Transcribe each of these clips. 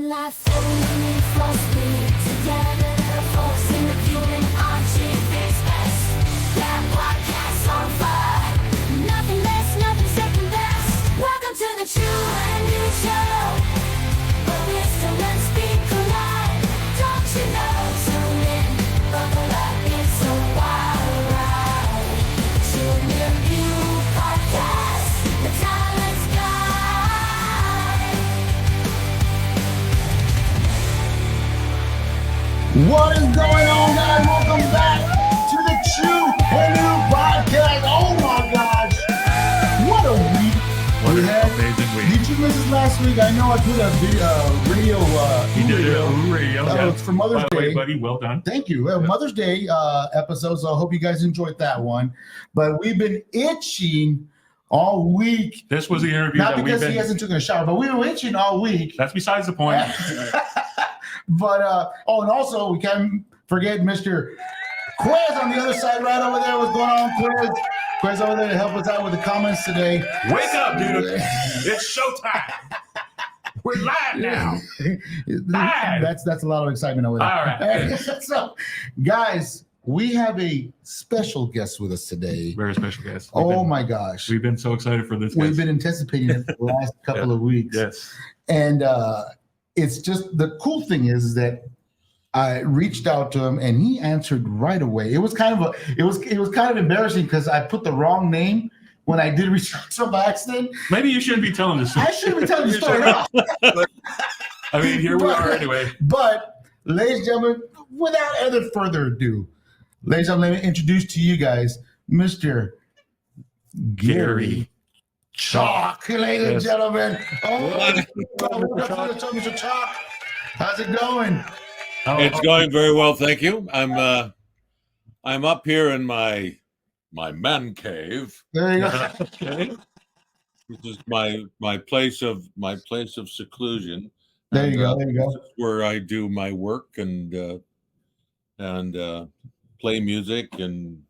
and laugh, and philosophy together, forcing the human on chief express. That podcast on fire, nothing less, nothing second best. Welcome to the True and New Show, where wisdom and speak collide. Don't you know? Tune in, buckle up, it's a wild ride. True and New Podcast, the talent's guide. What is going on, guys? Welcome back to the True and New Podcast. Oh my gosh, what a week! What an amazing week. Did you miss us last week? I know I put a radio. He did a radio. Oh, it's for Mother's By the way, Day. buddy, well done. Thank you. Mother's Day episode. So I hope you guys enjoyed that one. But we've been itching all week. This was the interview Not that we've because been. he hasn't taken a shower, but we were itching all week. That's besides the point. But and also we can't forget Mr. Quiz on the other side, right over there. What's going on, Quiz? Quiz over there to help us out with the comments today. Wake up, dude! It's showtime. We're live now. Live. That's a lot of excitement over there. All right. So, guys, we have a special guest with us today. Very special guest. My gosh, We've been so excited for this. we've guest. been anticipating it for the last couple of weeks. Yes. And it's just the cool thing is that I reached out to him and he answered right away. It was kind of embarrassing because I put the wrong name when I did reach out to him by accident. Maybe you shouldn't be telling this. I shouldn't be telling the story at all. I mean, here we are anyway. But, ladies and gentlemen, without any further ado, ladies and gentlemen, let me introduce to you guys Mr. Garry Chalk, ladies and Yes. gentlemen. Welcome to the show, Mr. Chalk. How's it going? It's going very well, thank you. I'm up here in my man cave, There you go. Okay. which is my place of seclusion. There you And, go. There you go. This is where I do my work and play music and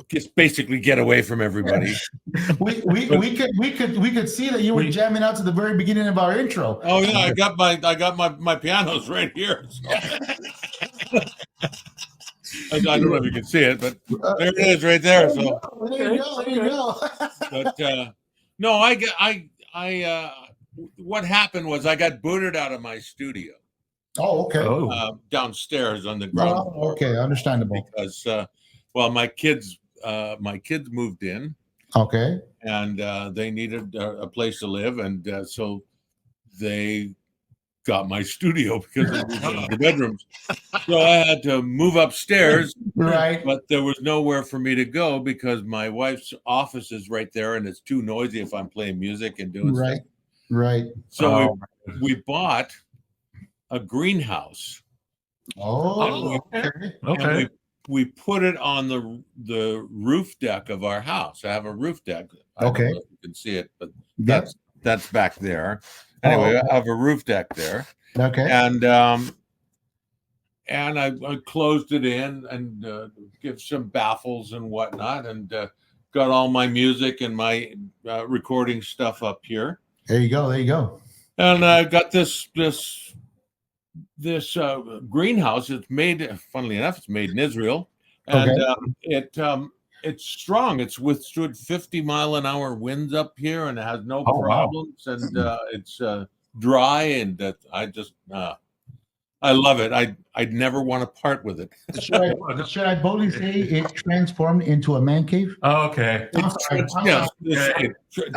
just basically get away from everybody. We could see that you were jamming out to the very beginning of our intro. Oh yeah, I got my pianos right here. So. I don't know if you can see it, but there it is right there. So, There you go. There you go. but no, what happened was I got booted out of my studio Oh, okay. Oh. downstairs on the ground Oh, floor okay, understandable. because my kids moved in Okay. and they needed a place to live, and so they got my studio because of the bedrooms. So I had to move upstairs, Right. but there was nowhere for me to go because my wife's office is right there, and it's too noisy if I'm playing music and doing Right. stuff. Right. So we bought a greenhouse. Oh, okay. And Okay. we put it on the roof deck of our house. I have a roof deck. I don't Okay. know if you can see it, but That's that's back there. Anyway, okay. I have a roof deck there, Okay. and I closed it in and give some baffles and whatnot, and got all my music and my recording stuff up here. There you go. There you go. And I got this greenhouse. It's made, funnily enough, it's made in Israel, and it's strong. It's withstood 50-mile-an-hour winds up here, and it has no Oh, wow. problems. And it's dry, and I love it. I'd never want to part with it. Should I boldly say it transformed into a man cave? Okay. I'm sorry. Yes,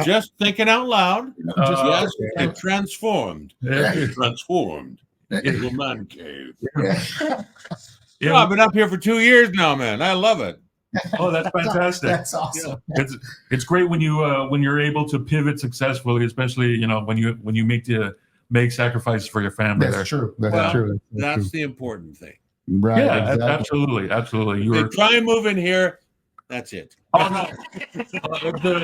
just thinking out loud. Yes, okay. it transformed. Yeah. It transformed into a man cave. Yeah. I've been up here for 2 years now, man. I love it. Oh, that's fantastic. That's awesome. It's great when you're able to pivot successfully, especially when you make sacrifices for your family. That's true. That's Well, true. That's the important thing. Right. Yeah, Exactly. absolutely. You They were. try and move in here. That's it. Oh no,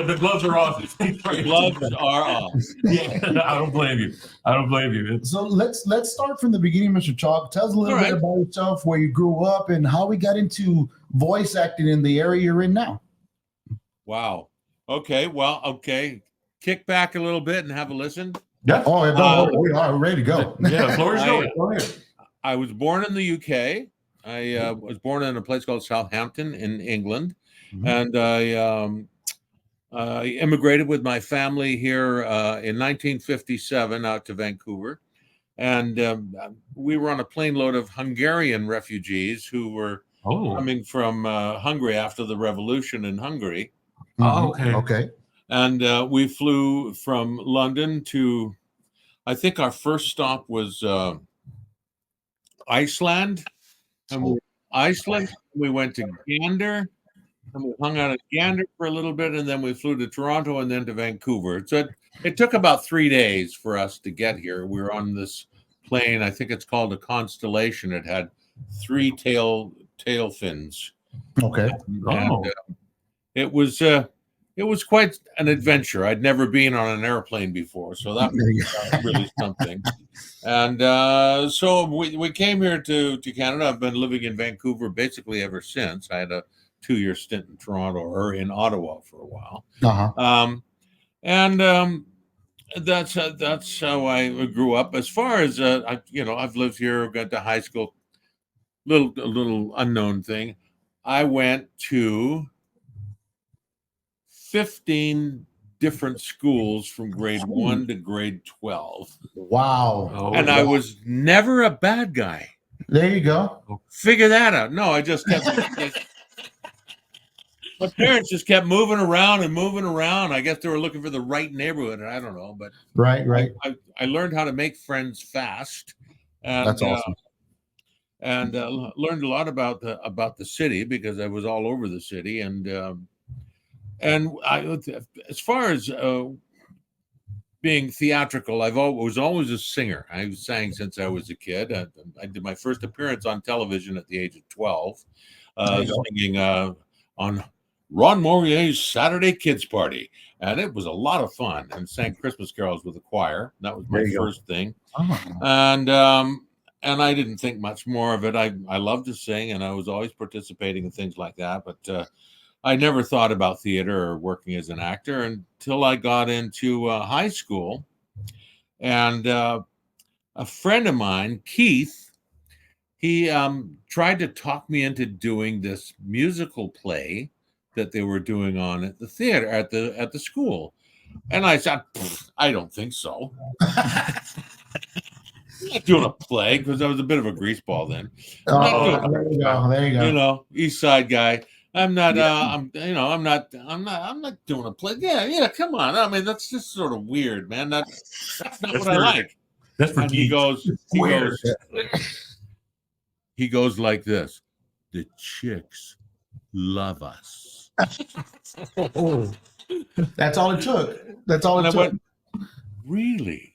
the gloves are off. The gloves are off. Yeah, I don't blame you. It's, So let's start from the beginning, Mr. Chalk. Tell us a little All bit right. about yourself, where you grew up, and how we got into voice acting in the area you're in now. Wow. Okay. Well, okay. Kick back a little bit and have a listen. Yeah. Oh, we are ready to go. Yeah, the floor is yours. Go ahead. I was born in the UK. I was born in a place called Southampton in England, Mhm. and I immigrated with my family here in 1957 out to Vancouver. And we were on a plane load of Hungarian refugees who were Oh, coming from Hungary after the revolution in Hungary. Oh, okay. Okay. And we flew from London to, I think our first stop was Iceland. And we went to Gander, and we hung out at Gander for a little bit, and then we flew to Toronto and then to Vancouver. So it took about 3 days for us to get here. We were on this plane. I think it's called a Constellation. It had 3 tail fins, Okay. and it was quite an adventure. I'd never been on an airplane before, so that was really something. And so we came here to Canada. I've been living in Vancouver basically ever since. I had a 2-year stint in Toronto or in Ottawa for a while. Uh-huh. And that's how I grew up. As far as I've lived here, got to high school. A little unknown thing. I went to 15 different schools from grade 1 to grade 12. Wow. Oh, And I was never a bad guy. There you go. Figure that out. No, I just kept. My parents just kept moving around and moving around. I guess they were looking for the right neighborhood. I don't know, but Right. I learned how to make friends fast. And, That's awesome. And learned a lot about the city because I was all over the city. And as far as being theatrical, was always a singer. I sang since I was a kid. I did my first appearance on television at the age of 12, singing on Ron Morier's Saturday Kids Party. And it was a lot of fun, and sang Christmas carols with the choir. That was my first thing. Oh. And I didn't think much more of it. I loved to sing, and I was always participating in things like that. But I never thought about theater or working as an actor until I got into high school. And a friend of mine, Keith, he tried to talk me into doing this musical play that they were doing on at the theater at the school. And I said, I don't think so. I'm not doing a play because I was a bit of a greaseball then. There you go. There you go. You know, East Side guy. I'm not. I'm not doing a play. Yeah. Come on. I mean, that's just sort of weird, man. That's not what I like. That's for And he geeks. goes like this: the chicks love us. That's all it took. That's all And it I took. went, really?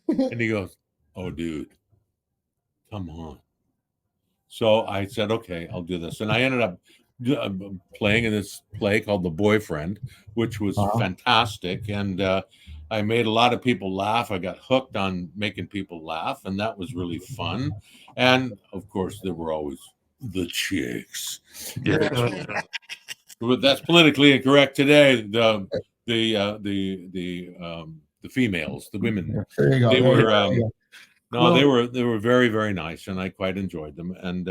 And he goes, oh, dude, come on. So I said, okay, I'll do this. And I ended up playing in this play called The Boyfriend, which was fantastic. And I made a lot of people laugh. I got hooked on making people laugh, and that was really fun. And of course, there were always the chicks. Yeah. But that's politically incorrect today. The females, the women, There you go. they There you were go. no, they were very, very nice, and I quite enjoyed them. And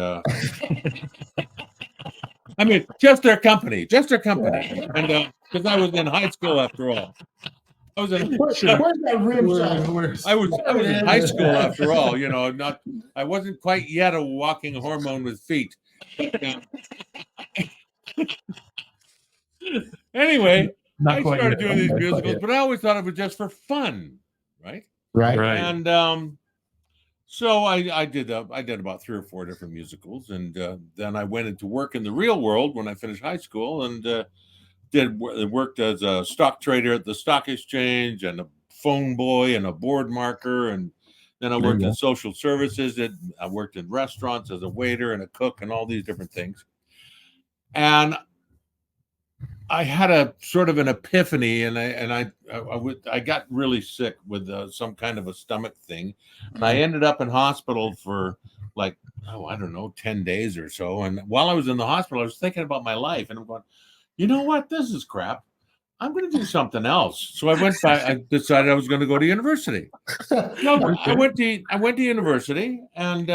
I mean, just their company, and because I was in high school after all. Where's that rim shot? I was in high school after all. You know, I wasn't quite yet a walking hormone with feet. Anyway, I started doing these musicals, but I always thought it was just for fun, right? Right. And so I did about 3 or 4 different musicals, and then I went into work in the real world when I finished high school, and worked as a stock trader at the stock exchange, and a phone boy, and a board marker, and then I worked in social services. I worked in restaurants as a waiter and a cook, and all these different things. And I had a sort of an epiphany, and I got really sick with some kind of a stomach thing, and I ended up in hospital for like, I don't know, 10 days or so. And while I was in the hospital, I was thinking about my life, and I'm going, you know what? This is crap. I'm going to do something else. So I went back. I decided I was going to go to university. No, I went to university and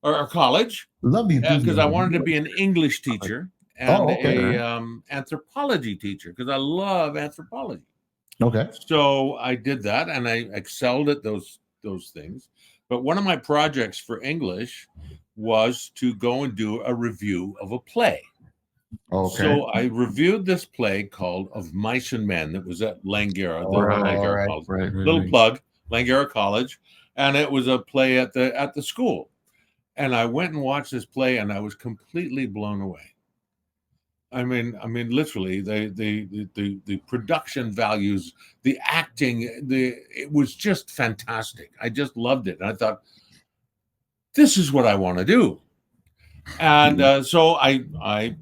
or college Love the because I enthusiasm. wanted to be an English teacher and Oh, okay. a anthropology teacher because I love anthropology. Okay. So I did that and I excelled at those things. But one of my projects for English was to go and do a review of a play. Okay. So I reviewed this play called Of Mice and Men that was at Langara, the Langara College. Right. Little plug, Langara College, and it was a play at the school. And I went and watched this play, and I was completely blown away. I mean, literally, the production values, the acting, it was just fantastic. I just loved it, and I thought, this is what I want to do. And so I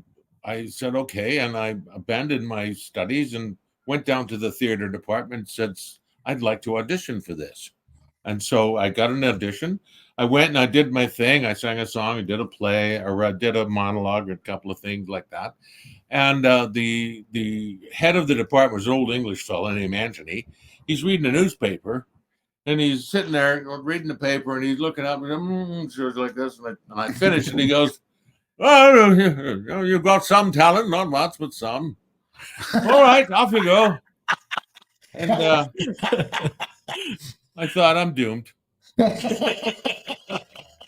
said okay, and I abandoned my studies and went down to the theater department and said, I'd like to audition for this. And so I got an audition. I went and I did my thing. I sang a song, I did a play, or I did a monologue, or a couple of things like that. And the head of the department was an old English fellow named Anthony. He's reading a newspaper, and he's sitting there reading the paper, and he's looking up, and sure like this. And I finished, and he goes, "Oh, you've got some talent, not much, but some. All right, off you go." And I thought, I'm doomed.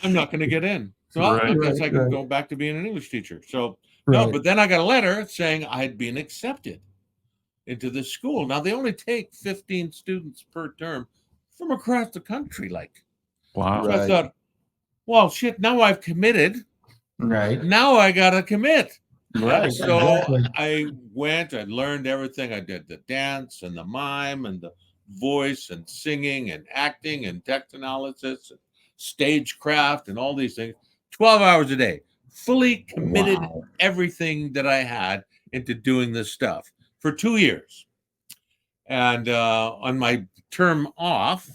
I'm not going to get in. So I guess I can go back to being an English teacher. So no, but then I got a letter saying I'd been accepted into this school. Now they only take 15 students per term from across the country. Like, Wow. So I thought, well, shit. Now I've committed. Right. Now I gotta commit. Right. So Exactly. I went. I learned everything. I did the dance and the mime and the voice and singing and acting and text analysis and stagecraft and all these things. 12 hours a day. Fully committed everything that I had into doing this stuff for 2 years. And on my term off,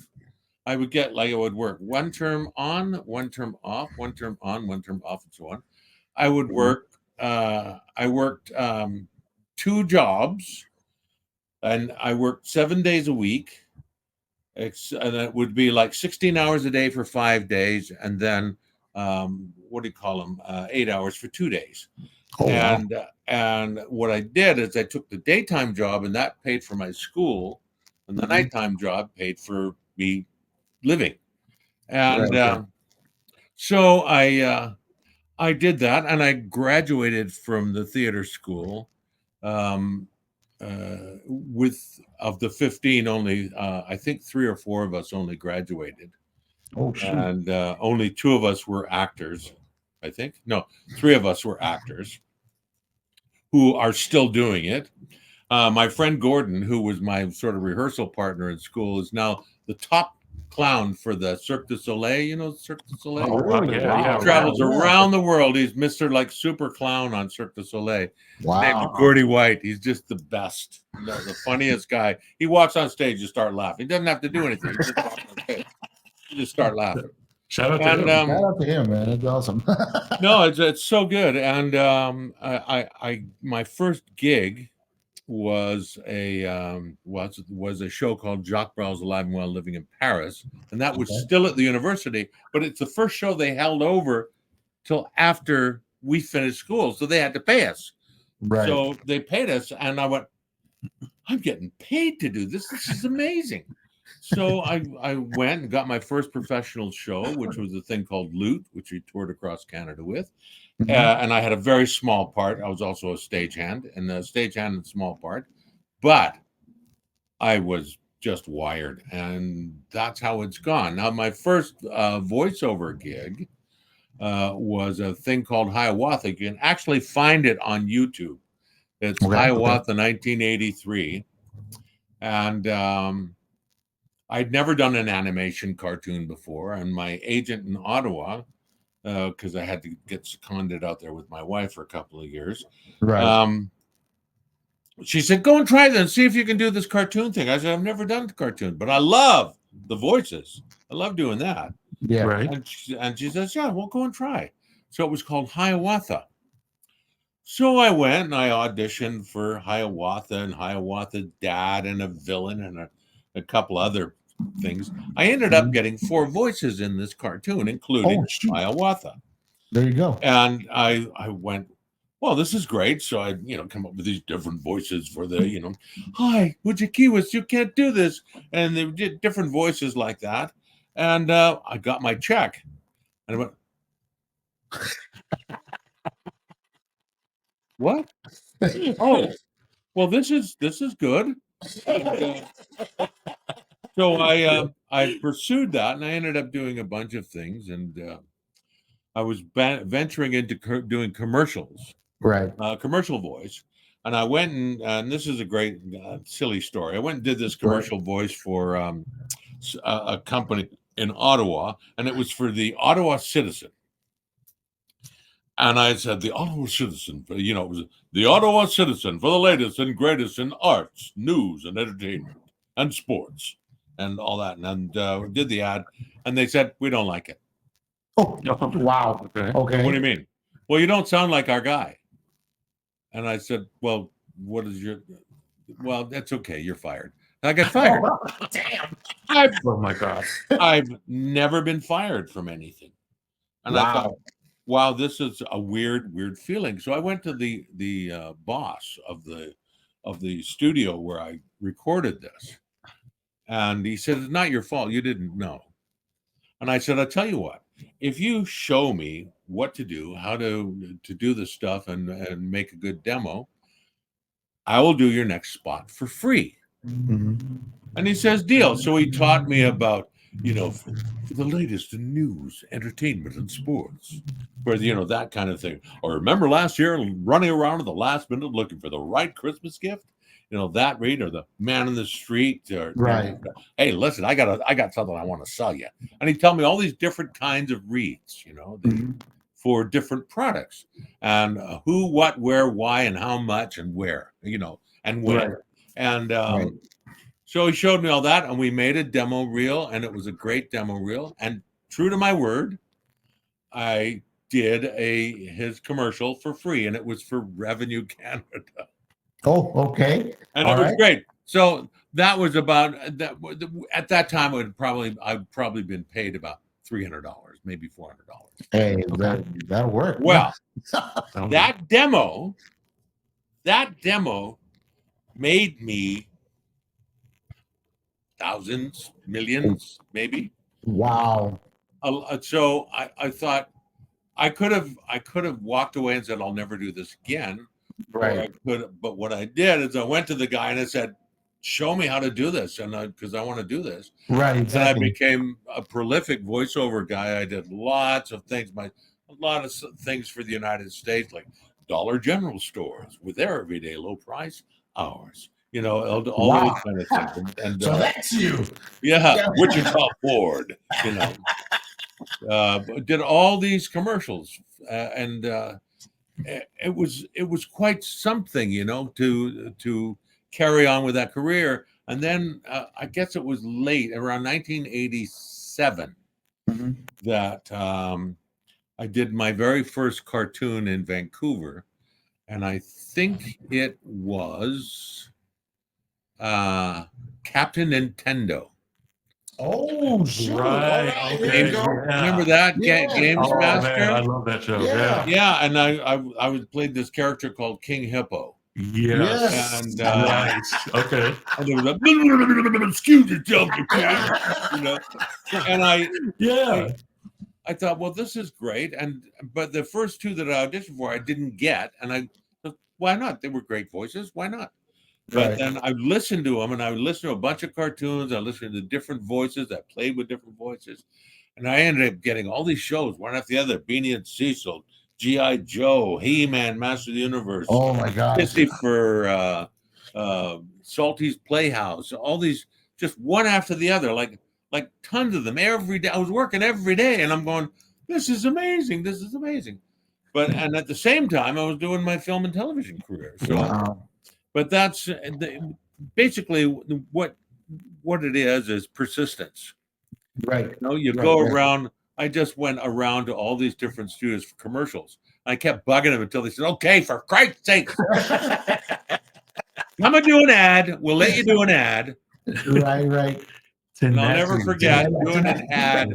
I would get like, I would work 1 term on, 1 term off, 1 term on, 1 term off, and so on. I would work. I worked 2 jobs, and I worked 7 days a week. And it would be like 16 hours a day for 5 days, and then what do you call them? 8 hours for 2 days. Oh, wow. And what I did is I took the daytime job, and that paid for my school, and the nighttime job paid for me living. And so I did that, and I graduated from the theater school. With of the 15, only I think 3 or 4 of us only graduated. Oh, shoot. And only 2 of us were actors. I think no, 3 of us were actors who are still doing it. My friend Gordon, who was my sort of rehearsal partner in school, is now the top clown for the Cirque du Soleil. You know Cirque du Soleil? Oh, wow, yeah, He travels wow. around the world. He's Mr. like super clown on Cirque du Soleil. Wow. Named Gordy White. He's just the best. The funniest guy. He walks on stage and start laughing. He doesn't have to do anything. He just walks on stage. You just start laughing. Shout out to And him. Shout out to him, man. That's awesome. no, it's so good. And I my first gig was a show called Jacques Brel's Alive and Well Living in Paris, and that was still at the university, but it's the first show they held over till after we finished school, so they had to pay us. Right. So they paid us, and I went, I'm getting paid to do this. This is amazing. So I went and got my first professional show, which was a thing called Loot, which we toured across Canada with. And I had a very small part. I was also a stagehand, and a stagehand and small part. But I was just wired, and that's how it's gone. Now, my first voiceover gig was a thing called Hiawatha. You can actually find it on YouTube. It's Hiawatha 1983. And I'd never done an animation cartoon before, and my agent in Ottawa, because I had to get seconded out there with my wife for a couple of years, she said, go and try that and see if you can do this cartoon thing. I said, I've never done cartoon, but I love the voices. I love doing that. Yeah. Right. And she says, yeah, well, go and try. So it was called Hiawatha. So I went and I auditioned for Hiawatha and Hiawatha Dad and a villain and a couple other things. I ended up getting 4 voices in this cartoon, including Oh, shoot. Hiawatha. There you go. And I went, well, this is great. So I, come up with these different voices for the, hi, Ujikiwas, you can't do this. And they did different voices like that. And I got my check. And I went, what? Oh, well, this is good. And, so I pursued that, and I ended up doing a bunch of things, and I was venturing into doing commercials, Right. commercial voice. And I went and this is a great silly story. I went and did this commercial voice for a company in Ottawa, and it was for the Ottawa Citizen. And I said, the Ottawa Citizen, it was the Ottawa Citizen for the latest and greatest in arts, news, and entertainment, and sports, and all that. And did the ad, and they said, we don't like it. Oh, wow. Okay. Okay. What do you mean? Well, you don't sound like our guy. And I said, well, what is your, well, that's okay. You're fired. And I got fired. Oh, damn. Oh my God. I've never been fired from anything. And I thought, wow, this is a weird feeling. So I went to the boss of the studio where I recorded this, and he said, "It's not your fault. You didn't know." And I said, "I'll tell you what. If you show me what to do, how to do this stuff, and make a good demo, I will do your next spot for free." Mhm. And he says, "Deal." So he taught me about, for the latest in news, entertainment, and sports, where that kind of thing. Or remember last year running around at the last minute looking for the right Christmas gift, that read, or the man in the street, or Right. hey, listen, I got something I want to sell you, and he'd tell me all these different kinds of reads, Mhm. for different products, and who, what, where, why, and how much, and where, and when, Right. and Right. so he showed me all that, and we made a demo reel, and it was a great demo reel. And true to my word, I did his commercial for free, and it was for Revenue Canada, Oh, okay. and All it was right. great. So that was about that. At that time, I'd probably been paid about $300, maybe $400. Hey, that'll work. Well, Sounds that demo made me thousands, millions, maybe. Wow. So I thought I could have walked away and said I'll never do this again. Or I Right. could, but what I did is I went to the guy and I said, "Show me how to do this," and because I want to do this. Right. And I Exactly. became a prolific voiceover guy. I did lots of things, a lot of things for the United States, like Dollar General stores with their everyday low price, ours. All Wow. those kind of things. And So that's you. yeah, Yeah. Wichita Ford. Did all these commercials, and it was quite something, to carry on with that career. And then I guess it was late around 1987 Mhm. that I did my very first cartoon in Vancouver, and I think it was Captain Nintendo. Oh, shoot. Right, All right. okay, There you go. yeah. Remember that Yeah. Games Oh man, Master? I love that show. Yeah. Yeah. Yeah, and I was played this character called King Hippo, Yes. and Nice. Okay. and there was a excuse yourself, you king, and Yeah. I thought, well, this is great, but the first 2 that I auditioned for, I didn't get, and I thought, why not? They were great voices, why not? But Right. then I listened to them, and I would listen to a bunch of cartoons. I listened to different voices. I played with different voices. And I ended up getting all these shows, one after the other: Beanie and Cecil, G.I. Joe, He-Man, Master of the Universe, Oh my gosh. Christopher, Salty's Playhouse, all these, just one after the other, like tons of them every day. I was working every day, and I'm going, this is amazing. This is amazing. And at the same time, I was doing my film and television career. So, Wow. but that's basically what it is persistence. Right. You Right, go right. around I just went around to all these different studios for commercials. I kept bugging them until they said, "Okay, for Christ's sake, I'm gonna do an ad. We'll let you do an ad." Right. And I'll never forget Yeah, doing an ad.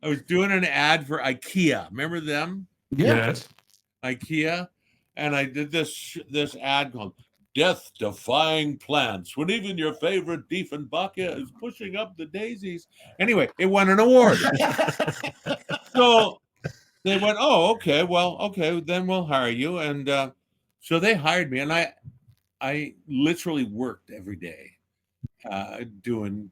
I was doing an ad for IKEA. Remember them? Yeah. Yes. IKEA, and I did this ad called "Death-Defying Plants," when even your favorite Diefenbachia is pushing up the daisies. Anyway, it won an award. So they went, "Oh, okay, well, okay, then we'll hire you." And so they hired me, and I literally worked every day doing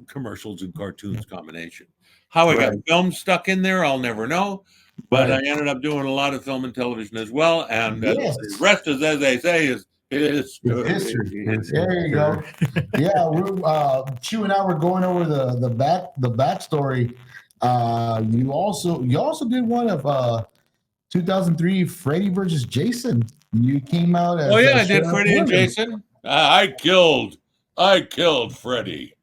commercials and cartoons combination. How I got Right. film stuck in there, I'll never know. But Right. I ended up doing a lot of film and television as well. And Yes. the rest is, as they say, is history. History. There you go. Yeah, we're Chew and I were going over the backstory. You also did one of 2003 Freddy versus Jason. You came out as Oh yeah, I did Sheriff Freddie and Williams. Jason. I killed Freddie.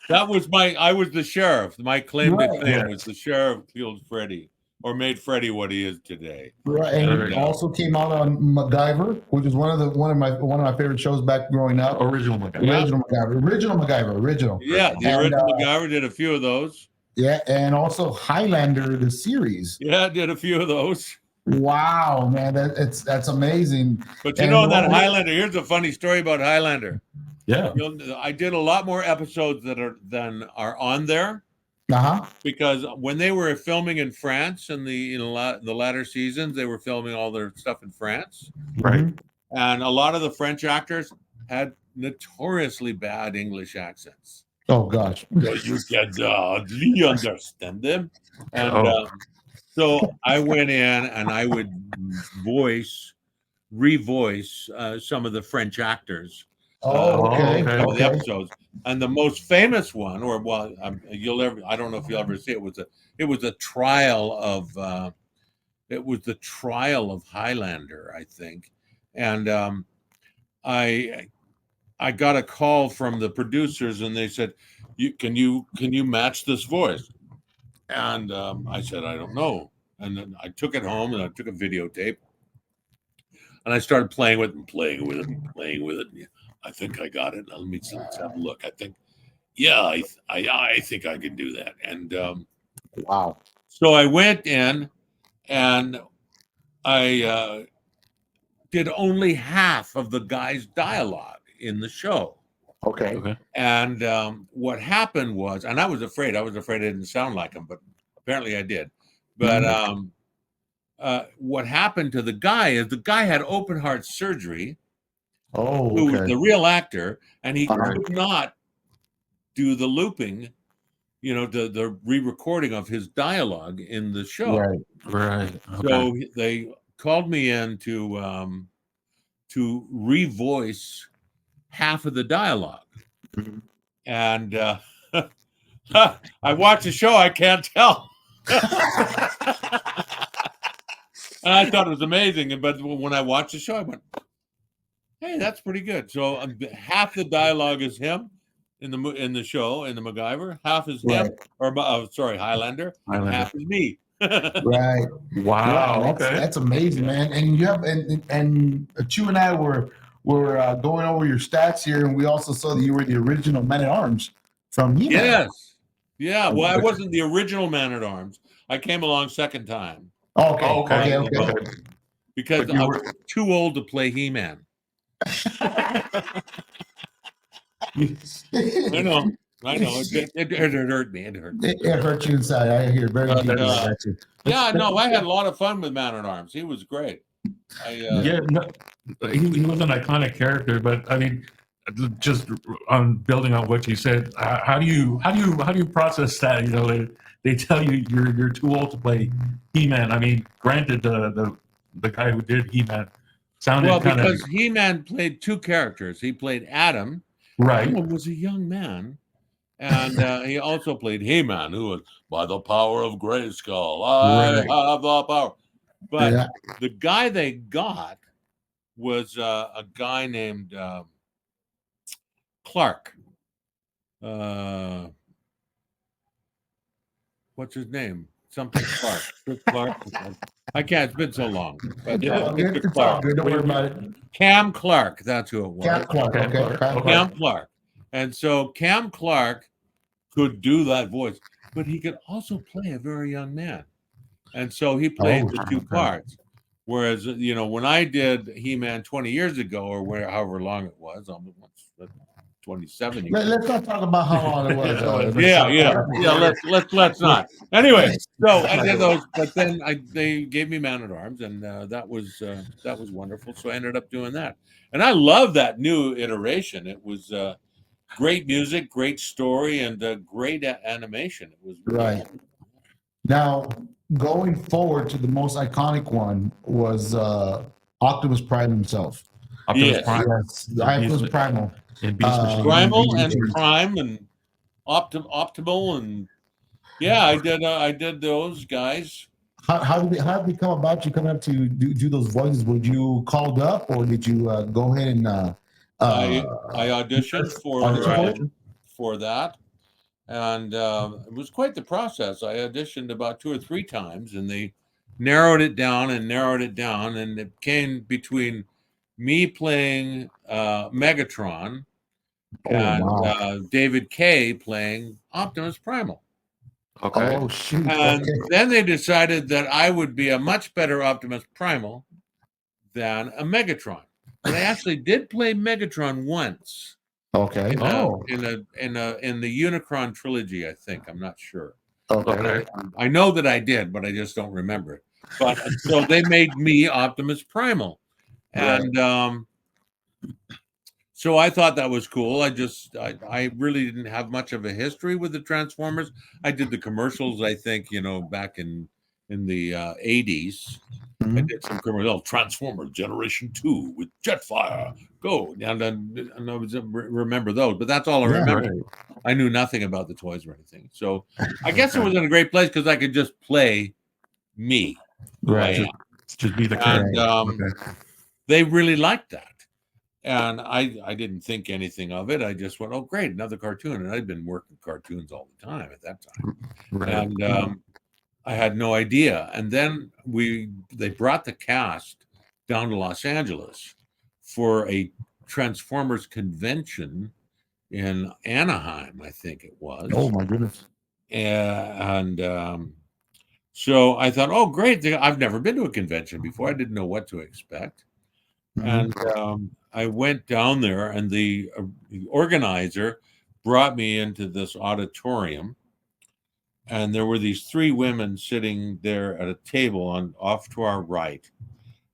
That was I was the sheriff. My claim to Right. fame was the sheriff killed Freddie, or made Freddie what he is today. Right, and There you we go. also came out on MacGyver, which is one of my favorite shows back growing up. Original one. Yeah. Original MacGyver. Yeah, the And, original MacGyver did a few of those. Yeah, and also Highlander the series. Yeah, did a few of those. Wow, man, that's amazing. But you And know the that one- Highlander. Here's a funny story about Highlander. Yeah. I did a lot more episodes than are on there, Uh-huh. because when they were filming in France in the latter seasons, they were filming all their stuff in France, Right. and a lot of the French actors had notoriously bad English accents. Oh gosh. So you can hardly understand them, and Oh. so I went in and I would revoice some of the French actors. Oh, okay. okay. Some of the episodes, and the most famous one, or well, I don't know if you'll ever see it. It was a trial of Highlander, I think, and I got a call from the producers, and they said, can you match this voice?" And I said, "I don't know." And then I took it home, and I took a videotape, and I started playing with it and playing with it and playing with it. I think I got it. Now, let's have a look. I think, yeah, I think I can do that. And Wow. so I went in, and I did only half of the guy's dialogue in the show. Okay. Okay. And what happened was, and I was afraid I didn't sound like him, but apparently I did. But what happened to the guy is the guy had open heart surgery, Oh, who was okay. the real actor, and he Uh-huh. could not do the looping, the re-recording of his dialogue in the show. Right. Right. Okay. So they called me in to revoice half of the dialogue. Mhm. And I watched the show, I can't tell. And I thought it was amazing. But when I watched the show, I went, "Hey, that's pretty good." So half the dialogue is him in the show, in the MacGyver. Half is him, Right. Highlander. And Highlander. half is me. Right. Wow. Yeah, Okay. that's amazing, man. And you have and Chu and I were going over your stats here, and we also saw that you were the original Man at Arms from He-Man. Yes. Yeah. Well, I wasn't the original Man at Arms. I came along second time. Okay. Oh, okay. Okay. Because But you I were- was too old to play He-Man. I know. It hurt me. It hurt me. It hurt you inside. I hear very But, deeply about you. Yeah, no, I had a lot of fun with Man at Arms. He was great. Yeah. No, he was an iconic character, but I mean, just on building on what you said, how do you process that? You know, they tell you you're too old to play He-Man. I mean, granted, the guy who did He-Man sounded Well, kind of because He-Man played two characters. He played Adam, right. who was a young man, and he also played He-Man, who was, "By the power of Grayskull, I Right. have the power." But Yeah. the guy they got was a guy named Clark. what's his name? Something Clark. Chris Clark. I can't. It's been so long. But It's all good. Mr. It's all Clark. good. Don't worry about it. Cam Clark. That's who it was. Cam Clark. Cam Okay. Clark, Cam okay. Clark. Cam Clark. And so Cam Clark could do that voice, but he could also play a very young man. And so he played the two okay. parts. Whereas, when I did He-Man 20 years ago, or however long it was, almost 27 years. Let's not talk about how long it was. Let's not. Anyway, so I did those, but then they gave me Man at Arms, and that was wonderful. So I ended up doing that, and I love that new iteration. It was great music, great story, and great animation. It was really Right. Now, going forward to the most iconic one was Optimus Prime himself. Optimus Yes. Prime Yes, the Optimus Primal. and Beast Machine. Primal and Beast. Prime and Optimal, and I did those guys. How did it come about you coming up to do those voices? Were you called up, or did you go ahead and I auditioned audition for that, and it was quite the process. I auditioned about 2 or 3 times, and they narrowed it down, and it came between me playing Megatron and David Kay playing Optimus Primal. Okay. Oh shoot! And Okay. then they decided that I would be a much better Optimus Primal than a Megatron. And I actually did play Megatron once Okay. in the Unicron trilogy. I think, I'm not sure. Okay. I know that I did, but I just don't remember it. But so they made me Optimus Primal, and so I thought that was cool. I really didn't have much of a history with the Transformers. I did the commercials, I think, back in the 80s. I Mhm. did some commercials, Transformers Generation 2 with Jetfire, go. And I was, remember those, but that's all I remember. Right. I knew nothing about the toys or anything. So I guess it was in a great place because I could just play me. who I am. Just be the And character. they really liked that. And I didn't think anything of it. I just went, oh, great, another cartoon. And I'd been working cartoons all the time at that time. Right. And I had no idea. And then they brought the cast down to Los Angeles for a Transformers convention in Anaheim, I think it was. Oh my goodness! And so I thought, oh, great. I've never been to a convention before. I didn't know what to expect. Mhm. And I went down there, and the organizer brought me into this auditorium. And there were these 3 women sitting there at a table off to our right.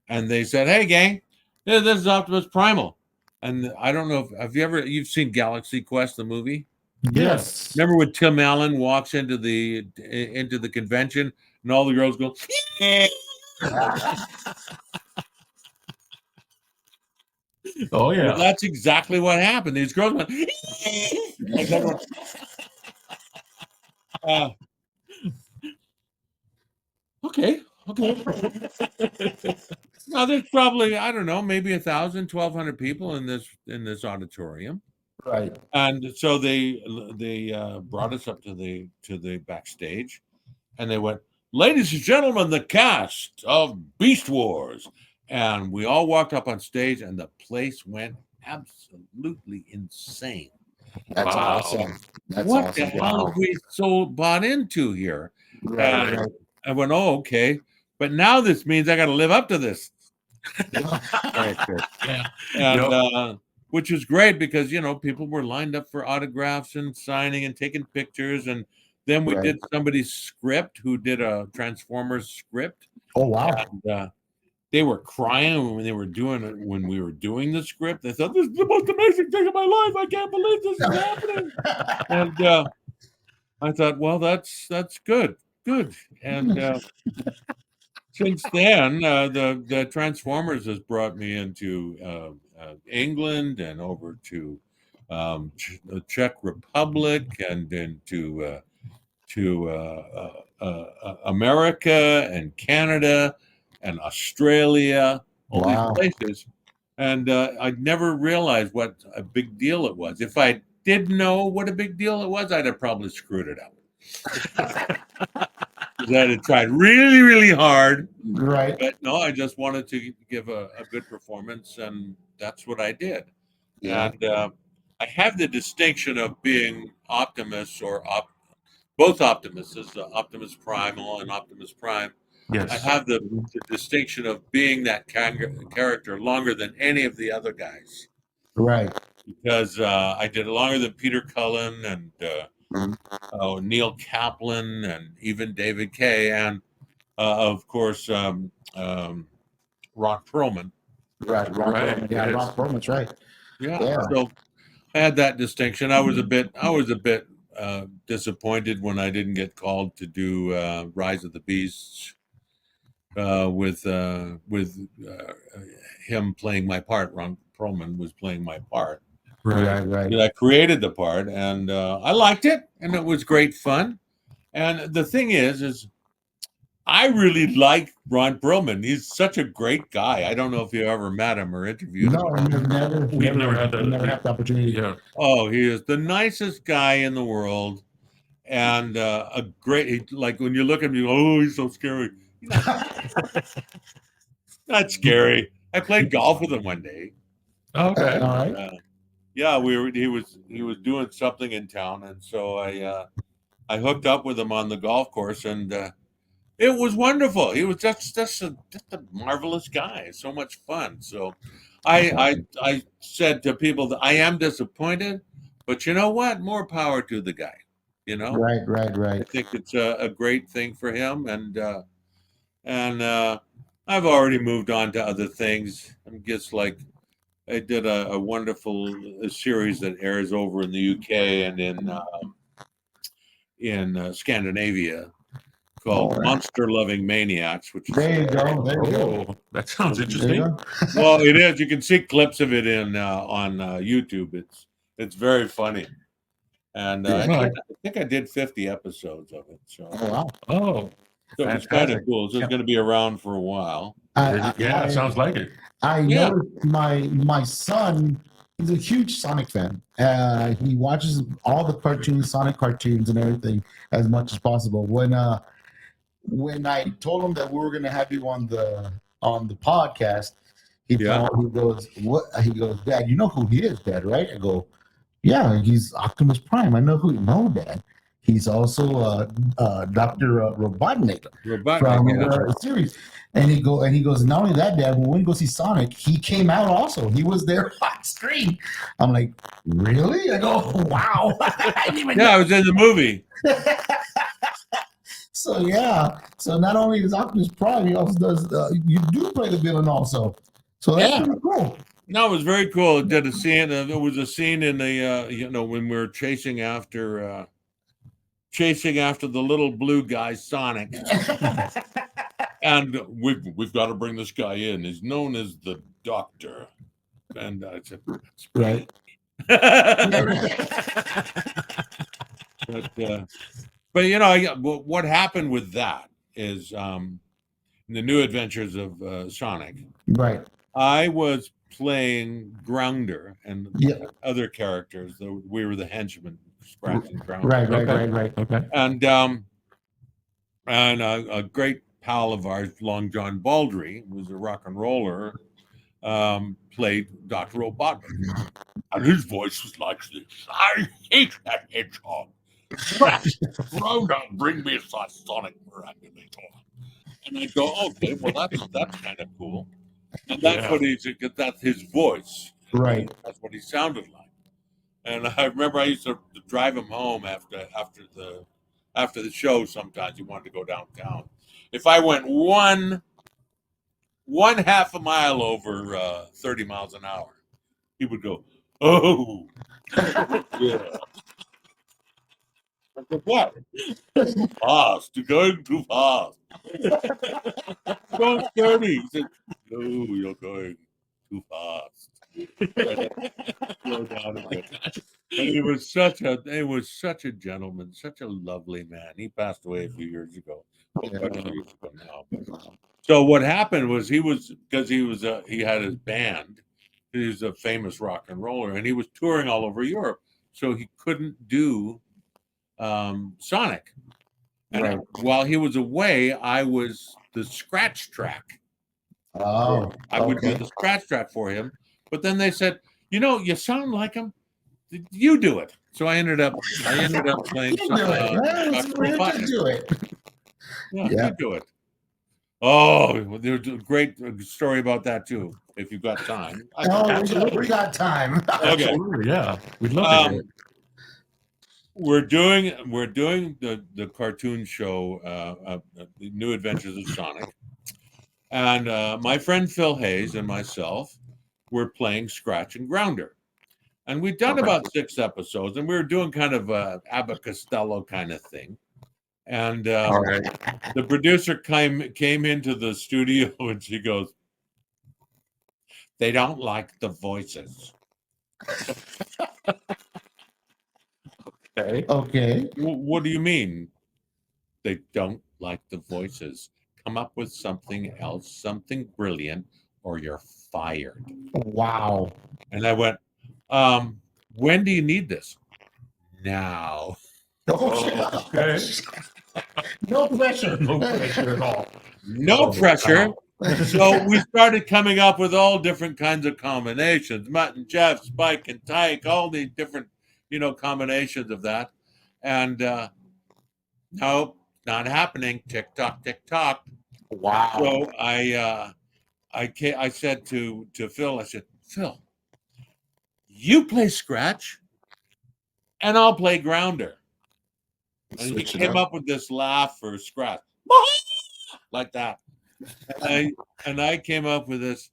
And they said, hey, gang, this is Optimus Primal. And I don't know if you've seen Galaxy Quest, the movie? Yes. Remember when Tim Allen walks into the convention and all the girls go, Oh yeah. well, that's exactly what happened. These girls went, and everyone, okay. Now there's probably, I don't know, maybe 1,000, 1,200 people in this auditorium. Right. And so they brought us up to the backstage, and they went, ladies and gentlemen, the cast of Beast Wars. And we all walked up on stage, and the place went absolutely insane. That's Wow. awesome. That's What awesome. the hell have we so bought into here? Right. And I went, oh, okay. But now this means I got to live up to this. Right. Yeah. And which was great because people were lined up for autographs and signing and taking pictures, and then we Right. did somebody's script who did a Transformers script. Oh wow. And they were crying when we were doing the script. They thought, this is the most amazing thing of my life. I can't believe this is happening. And I thought, well, that's good. And since then, the Transformers has brought me into England and over to the Czech Republic and into America and Canada and Australia, all Wow. these places. And I'd never realized what a big deal it was. If I did know what a big deal it was, I'd have probably screwed it up. Because I had tried really, really hard, Right. but no, I just wanted to give a good performance, and that's what I did. Yeah. And I have the distinction of being Optimus both Optimuses, Optimus Primal and Optimus Prime. I Yes. have the distinction of being that character longer than any of the other guys Right. because I did it longer than Peter Cullen and Neil Kaplan and even David Kay and of course Ron Perlman. Right. Right, Yeah, yes. Ron Perlman's right. Yeah. Yeah. So I had that distinction. I was a bit disappointed when I didn't get called to do Rise of the Beasts with him playing my part. Ron Perlman was playing my part. Right. Right. I created the part, and I liked it, and it was great fun. And the thing is I really like Ron Perlman. He's such a great guy. I don't know if you ever met him or interviewed No, him. We've never had that. never had the opportunity. Yeah. Oh, he is the nicest guy in the world, and a great. Like when you look at him, you go, "Oh, he's so scary." He's not scary. I played golf with him one day. Okay. All right. Yeah, he was doing something in town, and so I hooked up with him on the golf course, and it was wonderful. He was just a marvelous guy. So much fun. So I said to people that I am disappointed, but you know what? More power to the guy. You know, I Right. think it's a great thing for him, and I've already moved on to other things. I'm just like I did a wonderful series that airs over in the UK and in Scandinavia called All right. Monster Loving Maniacs, which is There you go. There you go. Oh, that sounds There you interesting. go. well, it is. You can see clips of it in on YouTube. It's very funny, and Yeah. I think I did 50 episodes of it. So Oh wow. Oh, so it's kind of fantastic. cool. So it's going to be around for a while. Yeah, it sounds like it. I Yeah. noticed my son. He's a huge Sonic fan. He watches all the cartoons, Sonic cartoons, and everything as much as possible. When I told him that we were going to have you on the podcast, he goes, "What?" He goes, "Dad, you know who he is, Dad, right?" I go, "Yeah, he's Optimus Prime. I know who. No, Dad. He's also Dr. Robotnik from the series." And he goes, "Not only that, Dad. When we go see Sonic, he came out also. He was there on screen." I'm like, "Really?" I go, "Wow." I didn't even Yeah, I know. was in the movie. So yeah, so not only is Optimus Prime, he also does. You do play the villain also, so that's Yeah. pretty cool. No, it was very cool. It did a scene. There was a scene in the when we were chasing after the little blue guy Sonic, and we've got to bring this guy in. He's known as the Doctor, and I said, "That's Right. but what happened with that is in the New Adventures of Sonic, Right. I was playing Grounder and Yeah. other characters. We were the henchmen, Scratch and Grounder. Right. Okay. And a great pal of ours, Long John Baldry, who was a rock and roller, played Dr. Robotnik. And his voice was like this. I hate that hedgehog. Grounder, bring me a Sonic Miraculator. And I go, okay, well that's kind of cool. And that's his voice. Right. That's what he sounded like. And I remember I used to drive him home after the show. Sometimes he wanted to go downtown. If I went one half a mile over 30 miles an hour, he would go, "Oh, yeah." I said, "What? Too fast. You're going too fast. Don't scare me." He said, "No, you're going too fast. Slow down a bit." And he was such a gentleman, such a lovely man. He passed away a few years ago. Quite a few years ago now. But, so what happened was he had his band. He was a famous rock and roller, and he was touring all over Europe. So he couldn't do Sonic. And Right. while he was away, I was the scratch track. Oh, I would do okay. the scratch track for him. But then they said, you sound like him. You do it. So I ended up playing. You do it. Dr. Button. Just do it. Yeah, Yeah. you do it. Oh, there's a great story about that too. If you've got time. We got time. Okay. Absolutely, yeah. We'd love to hear it. We're doing the cartoon show, The New Adventures of Sonic, and my friend Phil Hayes and myself were playing Scratch and Grounder, and we'd done about 6 episodes, and we were doing kind of a Abbott Costello kind of thing, and All right. the producer came into the studio and she goes, "They don't like the voices." Okay. Okay. What do you mean? They don't like the voices. Come up with something else, something brilliant, or you're fired. Wow. And I went, when do you need this? Now. Okay. No pressure. No pressure at all. No Oh, pressure. wow. So we started coming up with all different kinds of combinations. Mutt and Jeff, Spike and Tyke, all the different, combinations of that. And nope, not happening. Tick tock, tick tock. Wow. So I said to Phil, I said, Phil, you play Scratch and I'll play Grounder. And he Switch it came up. up with this laugh for Scratch. Like that. And I came up with this.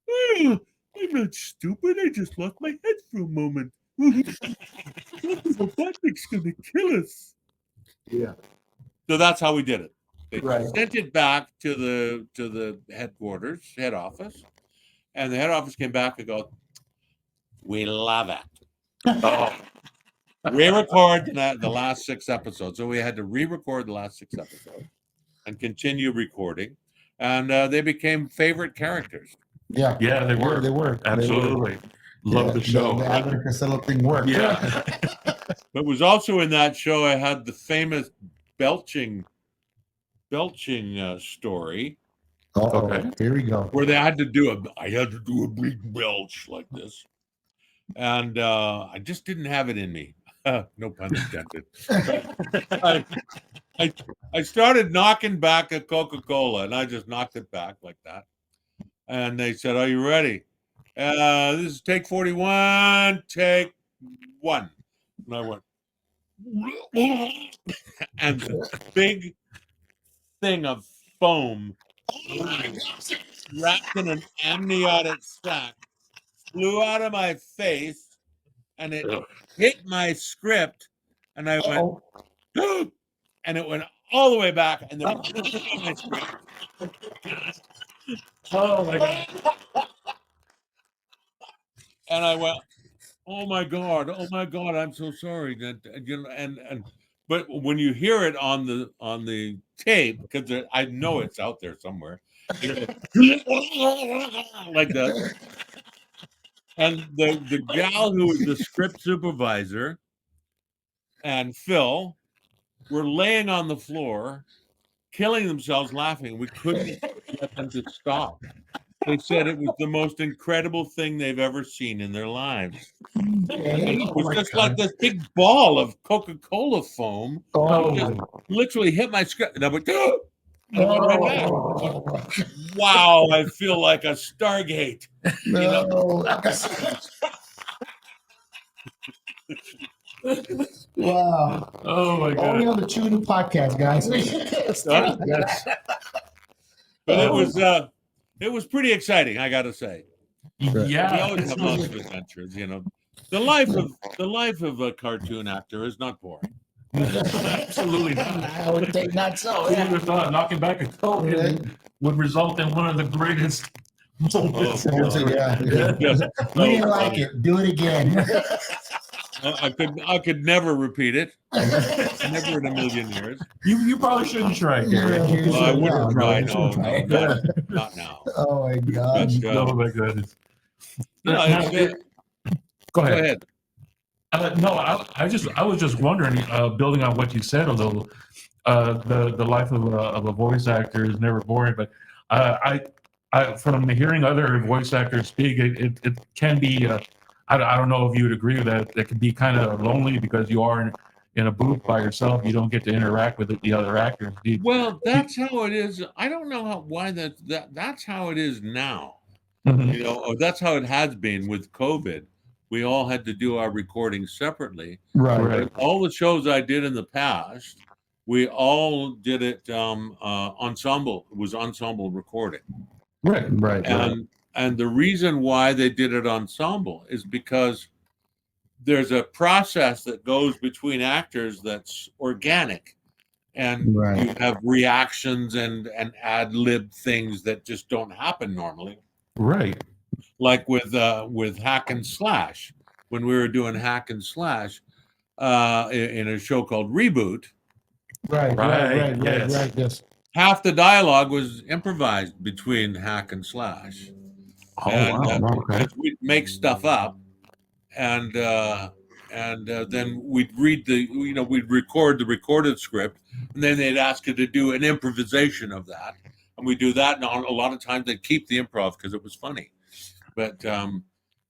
"Oh, I'm not stupid. I just lost my head for a moment. Robotics gonna kill us." Yeah. So that's how we did it. They Right. sent it back to the headquarters, head office, and the head office came back and go, "We love it." Oh, Re-record the last 6 episodes. So we had to re-record the last 6 episodes and continue recording, and they became favorite characters. Yeah. yeah, they were. They were. Absolutely. Love the show. The Abbott and Costello thing worked. Yeah. But was also in that show. I had the famous belching story Okay. Here we go. where I had to do a big belch like this, and I just didn't have it in me. No pun intended. I started knocking back a Coca-Cola, and I just knocked it back like that. And they said, "Are you ready? This is take 41, take 1." And I went, and the big thing of foam wrapped in an amniotic sac flew out of my face, and it hit my script, and I went, and it went all the way back, and then my script. Oh my God. And I went, oh my God, I'm so sorry. But when you hear it on the tape, because I know it's out there somewhere, it goes, like that. And the gal who was the script supervisor and Phil were laying on the floor, killing themselves laughing. We couldn't get them to stop. They said it was the most incredible thing they've ever seen in their lives. It was just like this big ball of Coca-Cola foam. Just literally hit my script. And I went, and it went right back. Wow, I feel like a Stargate. Wow. Oh my God. Only on the Chewing podcast, guys. Yes. But it was pretty exciting, I got to say. We Yeah. always have lots of adventures, The life of a cartoon actor is not boring. Absolutely not. I would think not so. Who would have thought knocking back a Coke would result in one of the greatest moments? Yeah. Yes. We didn't like it. Do it again. I could never repeat it. Never in a million years. You probably shouldn't try, Gary. Well, I wouldn't try. you No, shouldn't no, try. not now. Oh my God. But, Oh my goodness. no, Go go ahead. ahead. No, I was just wondering, building on what you said a little. The life of a voice actor is never boring, but from hearing other voice actors speak, it can be. I don't know if you would agree with that. It can be kind of lonely because you are in a booth by yourself. You don't get to interact with the other actors. Well, that's how it is. I don't know why that's how it is now. Mhm. Or that's how it has been with COVID. We all had to do our recording separately. Right. Right. But all the shows I did in the past, we all did it ensemble. It was ensemble recording. Right. Right. And the reason why they did it ensemble is because there's a process that goes between actors that's organic, and Right. you have reactions and ad lib things that just don't happen normally. Right. Like with Hack and Slash, when we were doing Hack and Slash in a show called Reboot, Right. Yes. Yes. half the dialogue was improvised between Hack and Slash, Oh and wow. Okay. because we'd make stuff up, and then we'd we'd record the recorded script, and then they'd ask you to do an improvisation of that, and we do that. And a lot of times they'd keep the improv because it was funny. But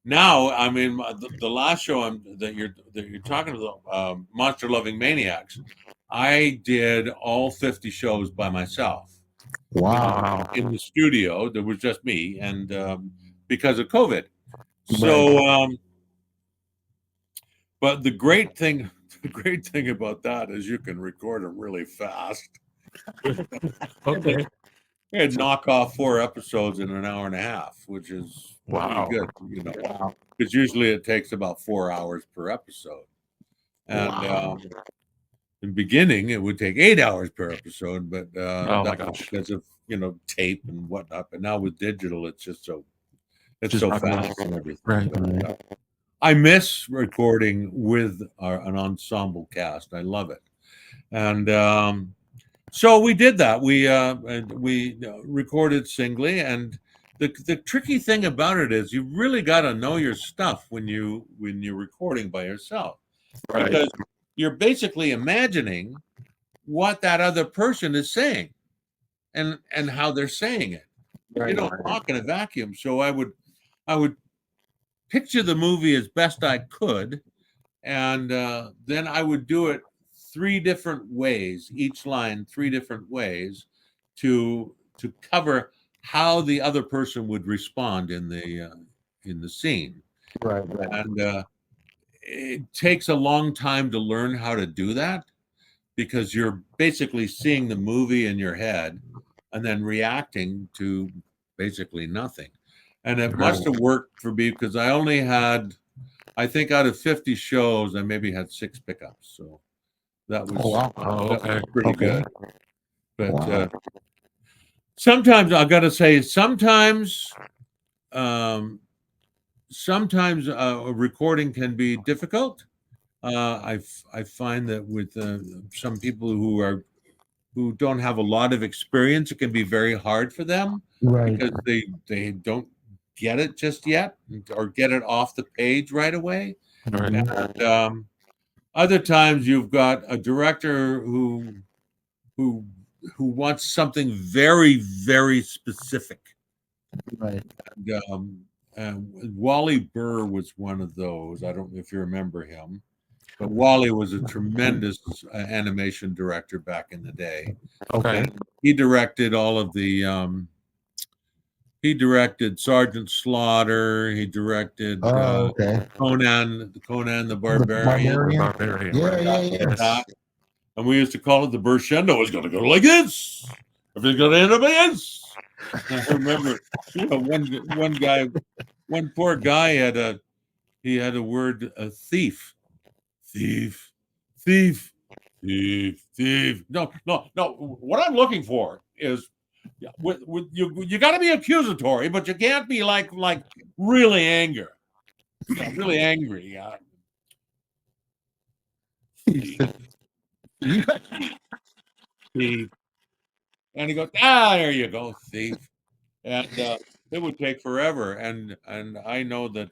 now, I mean, the last show that you're talking about, Monster Loving Maniacs, I did all 50 shows by myself. Wow. In the studio. There was just me, and because of COVID. So, but the great thing about that is you can record it really fast. Okay. And knock off 4 episodes in an hour and a half, which is Wow. pretty good, because usually it takes about 4 hours per episode. And in the beginning, it would take 8 hours per episode, but Oh my that was gosh. because of tape and whatnot. But now with digital, it's just so Just knock it off. fast and everything. Right. But, I miss recording with an ensemble cast. I love it, and so we did that. We recorded singly, and the tricky thing about it is you really got to know your stuff when you're recording by yourself, Right. because you're basically imagining what that other person is saying and how they're saying it. You don't talk in a vacuum. So I would picture the movie as best I could, and then I would do it 3 different ways, each line 3 different ways, to cover how the other person would respond in the scene. Right. And it takes a long time to learn how to do that, because you're basically seeing the movie in your head and then reacting to basically nothing. And it must have worked for me because I only had, I think out of 50 shows, I maybe had 6 pickups. So that was, that was pretty good. But sometimes I got to say, sometimes a recording can be difficult. I find that with some people who don't have a lot of experience, it can be very hard for them Right. because they don't get it just yet or get it off the page right away. Right. And other times you've got a director who wants something very, very specific. Right. And Wally Burr was one of those. I don't know if you remember him, but Wally was a tremendous animation director back in the day. Okay. And he directed all of the he directed Sergeant Slaughter. He directed Okay. Conan the Barbarian. Barbarian. Yeah. That. And we used to call it the Burshendo is going to go like this. If it's going to end up like this. And I remember, one poor guy had a word, a thief. Thief. No. What I'm looking for is, with you got to be accusatory, but you can't be like really really angry. Thief. And he goes, there you go, thief. And it would take forever, and I know that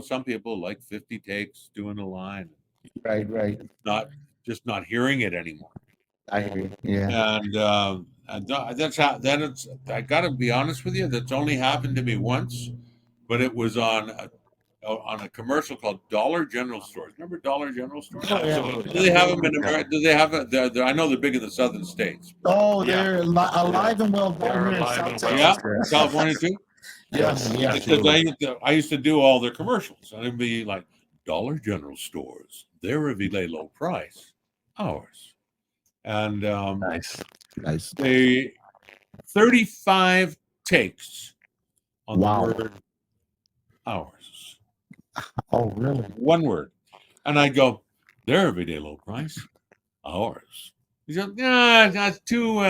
some people like 50 takes doing a line, Right. not just not hearing it anymore. I hear you. Yeah. And that's how that it's. I got to be honest with you. That's only happened to me once, but it was on a commercial called Dollar General Stores. Remember Dollar General Stores? Oh, yeah. Absolutely. Do they have them in America? Do they have it? I know they're big in the southern states. Oh, Yeah. they're alive and well They're down here in alive South and Texas. well. Yeah, California too. Yes. Yeah. Because I used to do all their commercials, and it'd be like Dollar General Stores, their everyday low price, ours, and Nice. they 35 takes on Wow. the word ours, Oh, really? one word, and I go, their everyday low price, ours. He said, "Yeah, that's too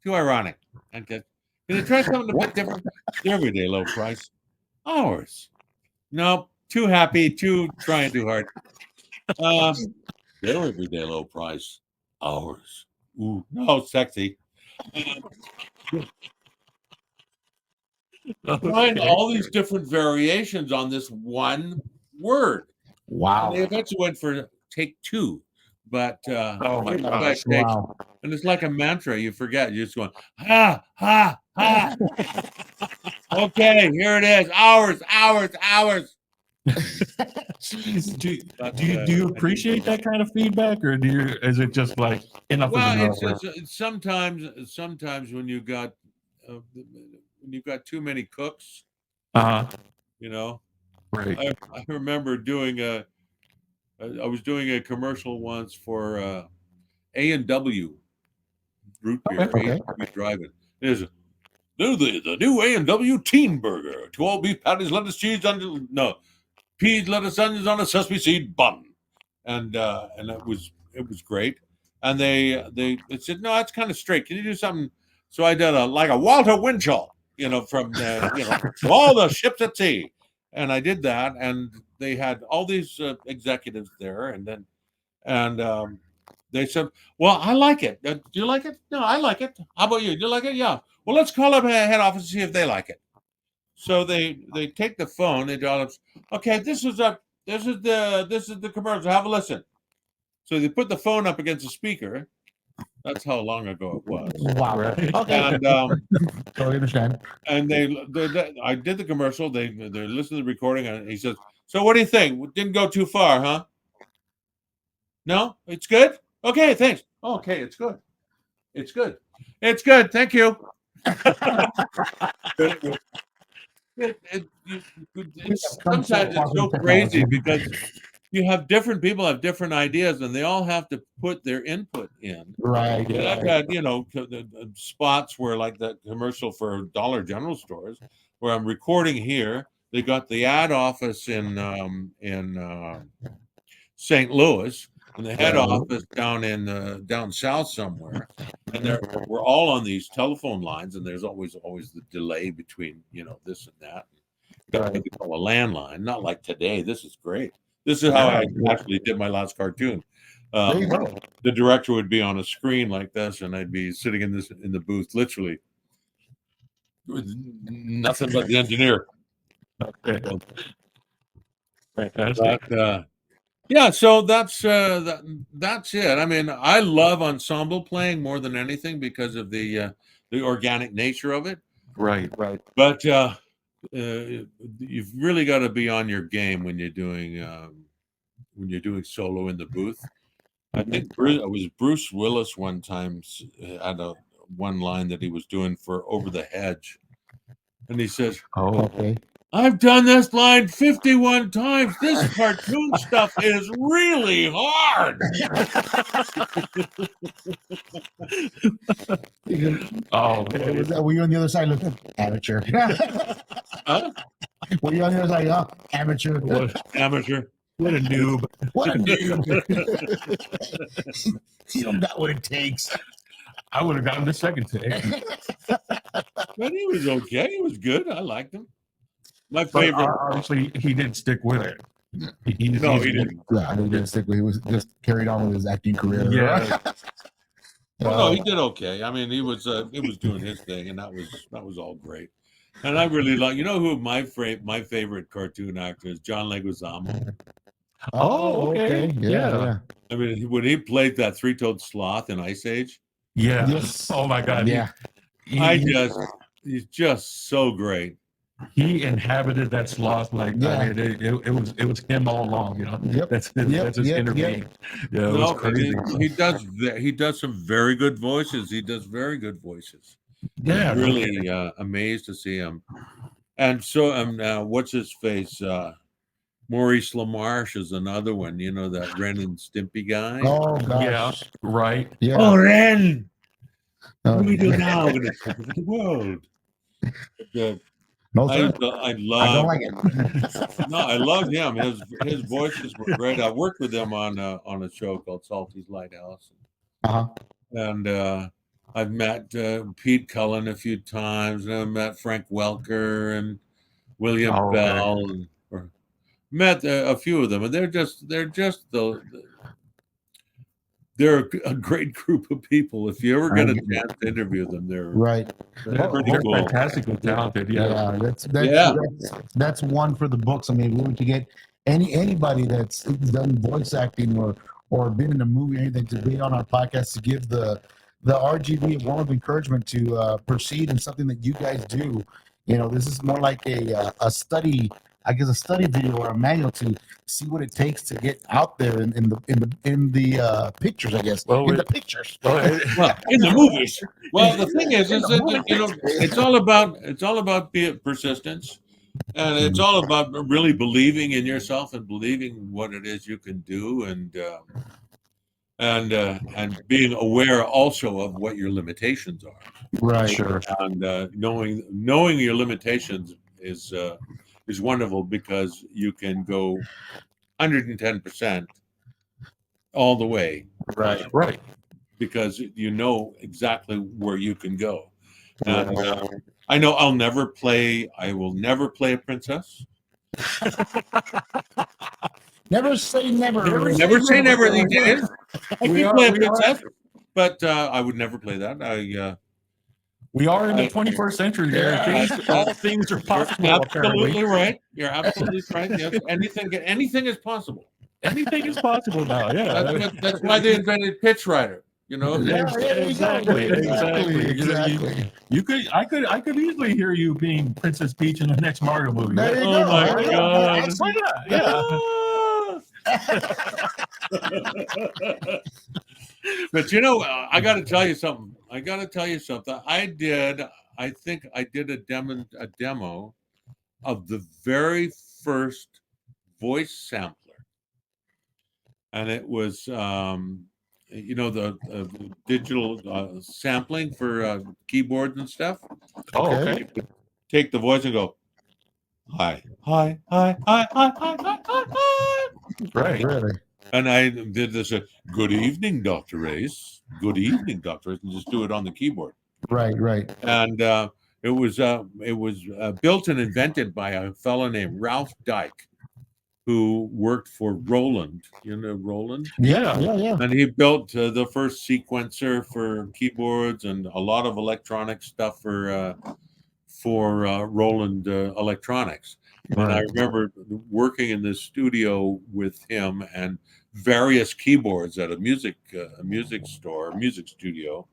ironic." And can you try something a bit different? Their everyday low price, ours. Nope, too happy, too trying too hard. Their everyday low price, ours. Ooh, no, sexy. Find Okay. all these different variations on this one word. And Wow. they eventually went for take two, but Oh my 35 gosh. takes, Wow. and it's like a mantra. You forget. You're just going ha ha ha. Okay, here it is. Ours, ours, ours. Do you appreciate that kind of feedback, or is it just like enough is Well, enough? it's sometimes when you got too many cooks, Uh-huh. you know. Right. I remember I was doing a commercial once for A&W root beer, Okay. A&W Drive-In. There's the new A&W Teen Burger, 12 beef patties, lettuce, cheese, onion, no, peas, lettuce, onions on a sesame seed bun, and it was great. And they said, no, that's kind of straight. Can you do something? So I did like a Walter Winchell, from from all the ships at sea, and I did that, and they had all these executives there, and they said, well, I like it. Do you like it? No, I like it. How about you? Do you like it? Yeah. Well, let's call up head office and see if they like it. So they take the phone. They dial up. Okay, this is the commercial. Have a listen. So they put the phone up against the speaker. That's how long ago it was. Wow. Right. Okay. And Totally understand. and I did the commercial. They listened to the recording, and he says, "So what do you think? Didn't go too far, huh? No, it's good. Okay, thanks. Okay, it's good. It's good. It's good. Thank you." Sometimes it's so crazy because you have different people have different ideas, and they all have to put their input in. Right. And I've had spots where, like that commercial for Dollar General Stores, where I'm recording here. They got the ad office in St. Louis, and the head office down south somewhere, and we're all on these telephone lines, and there's always the delay between this and that. Got what they call a landline, not like today. This is great. This is how I actually did my last cartoon. There you go. The director would be on a screen like this, and I'd be sitting in the booth, literally, with nothing but the engineer. Okay. Fantastic. But yeah, so that's it. I mean, I love ensemble playing more than anything because of the organic nature of it. Right. But you've really got to be on your game when you're doing solo in the booth. I think it was Bruce Willis one time had one line that he was doing for Over the Hedge, and he says, Oh, Okay. I've done this line 51 times. This cartoon stuff is really hard. oh, Were you on the other side looking amateur? Huh? Were you on the other side? Oh, amateur. Amateur. what a noob. What a noob. You don't got what it takes. I would have gotten the second take. But he was okay. He was good. I liked him. My But favorite. obviously, he didn't stick with it. No, he didn't. Yeah, he didn't stick with. He was just carried on with his acting career. Yeah. Well, no, he did okay. I mean, he was doing his thing, and that was all great. And I really like, you know who my favorite cartoon actor is? John Leguizamo. Oh, okay. Yeah, Yeah. yeah. I mean, when he played that three-toed sloth in Ice Age, Yeah. Yes. Oh my God. Yeah. He, he's just so great. he inhabited that sloth like Yeah. I mean it was him all along, you know. Yep. That's Yep. that's his Yep. inner Yep. being. Yeah, it was No, and crazy. he does some very good voices. He does very good voices. Yeah, I'm really amazed to see him. And so what's his face? Maurice LaMarche is another one. You know, that Ren and Stimpy guy. Oh yeah, gosh. right. Yeah. Oh, Ren, Oh, what do we do now? We're going to take over the world. The, no, sir. I I don't love like it. no, I love him. His voices were great. I worked with him on a show called Salty's Lighthouse, Uh-huh. and I've met Pete Cullen a few times, and I've met Frank Welker and William Oh, okay. Bell, and or met a few of them, and they're a great group of people. If you ever get a chance to interview them, Right. they're pretty They're cool. fantastically talented. Yeah. Yeah, Yeah. that's one for the books. I mean, we were to get anybody that's done voice acting or been in a movie or anything to be on our podcast to give the RGB a warm of encouragement to proceed in something that you guys do. You know, this is more like a study, I guess, a study video or a manual to see what it takes to get out there in the pictures. I guess Well, in the pictures. Well, Well, in the movies. Well, the thing is In the that movie you know, pictures. it's all about persistence, and it's all about really believing in yourself and believing what it is you can do, and being aware also of what your limitations are, Right. sure. and knowing your limitations is wonderful because you can go 110% all the way Right. Right. because you know exactly where you can go. And I know I will never play a princess. Never say never. Never say never these days. I We can are- play a we princess, but I would never play that. We are in the 21st century there. Yeah. All things are possible, apparently. Absolutely right. You're absolutely right. Yes, anything is possible. Anything is possible now. Yeah. That's why they invented pitch rider. You know, Yeah, there you go. Exactly. Exactly. You know, Exactly. I could easily hear you being Princess Peach in the next Mario movie. There you Oh go. my There you go. God. Excellent. Yeah. but you know, I got to tell you something. I think I did a demo of the very first voice sampler, and it was the digital sampling for keyboards and stuff. Oh, okay. Take the voice and go, hi, hi, hi, hi, hi, hi, hi, hi, hi. Right. Really? And I did this, good evening, Dr. Ace. Good evening, Dr. Ace, and just do it on the keyboard. Right. Right. And it was built and invented by a fellow named Ralph Dyke, who worked for Roland. You know Roland? Yeah. Yeah. Yeah. And he built the first sequencer for keyboards and a lot of electronic stuff for Roland Electronics. And I Right. remember working in the studio with him and various keyboards at a music store, a music studio,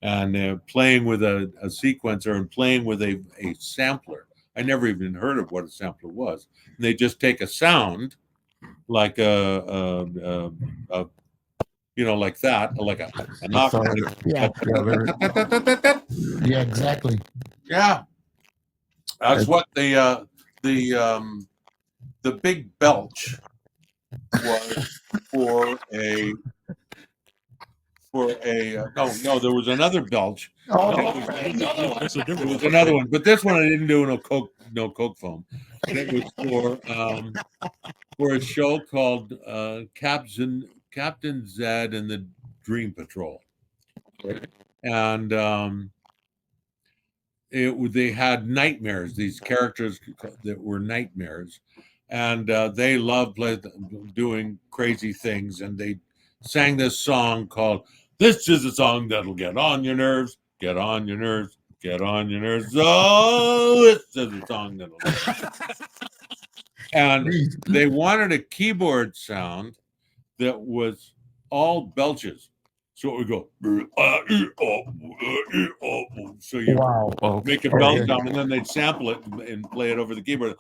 and playing with a sequencer and playing with a sampler. I never even heard of what a sampler was. And they just take a sound like like that, like a knock. So, yeah. Yeah. Exactly. Yeah, that's what the big belch was for a no, there was another belch. Oh, There was another one, but this one I didn't do no coke foam. It was for a show called Captain Zed and the Dream Patrol, and they had nightmares. These characters that were nightmares, and they loved doing crazy things. And they sang this song called "This is a song that'll get on your nerves, get on your nerves, get on your nerves. Oh, it's a song that'll. And Please. they wanted a keyboard sound that was all belches. So it would go. So you Wow. make a Okay. belt sound, and then they'd sample it and play it over the keyboard.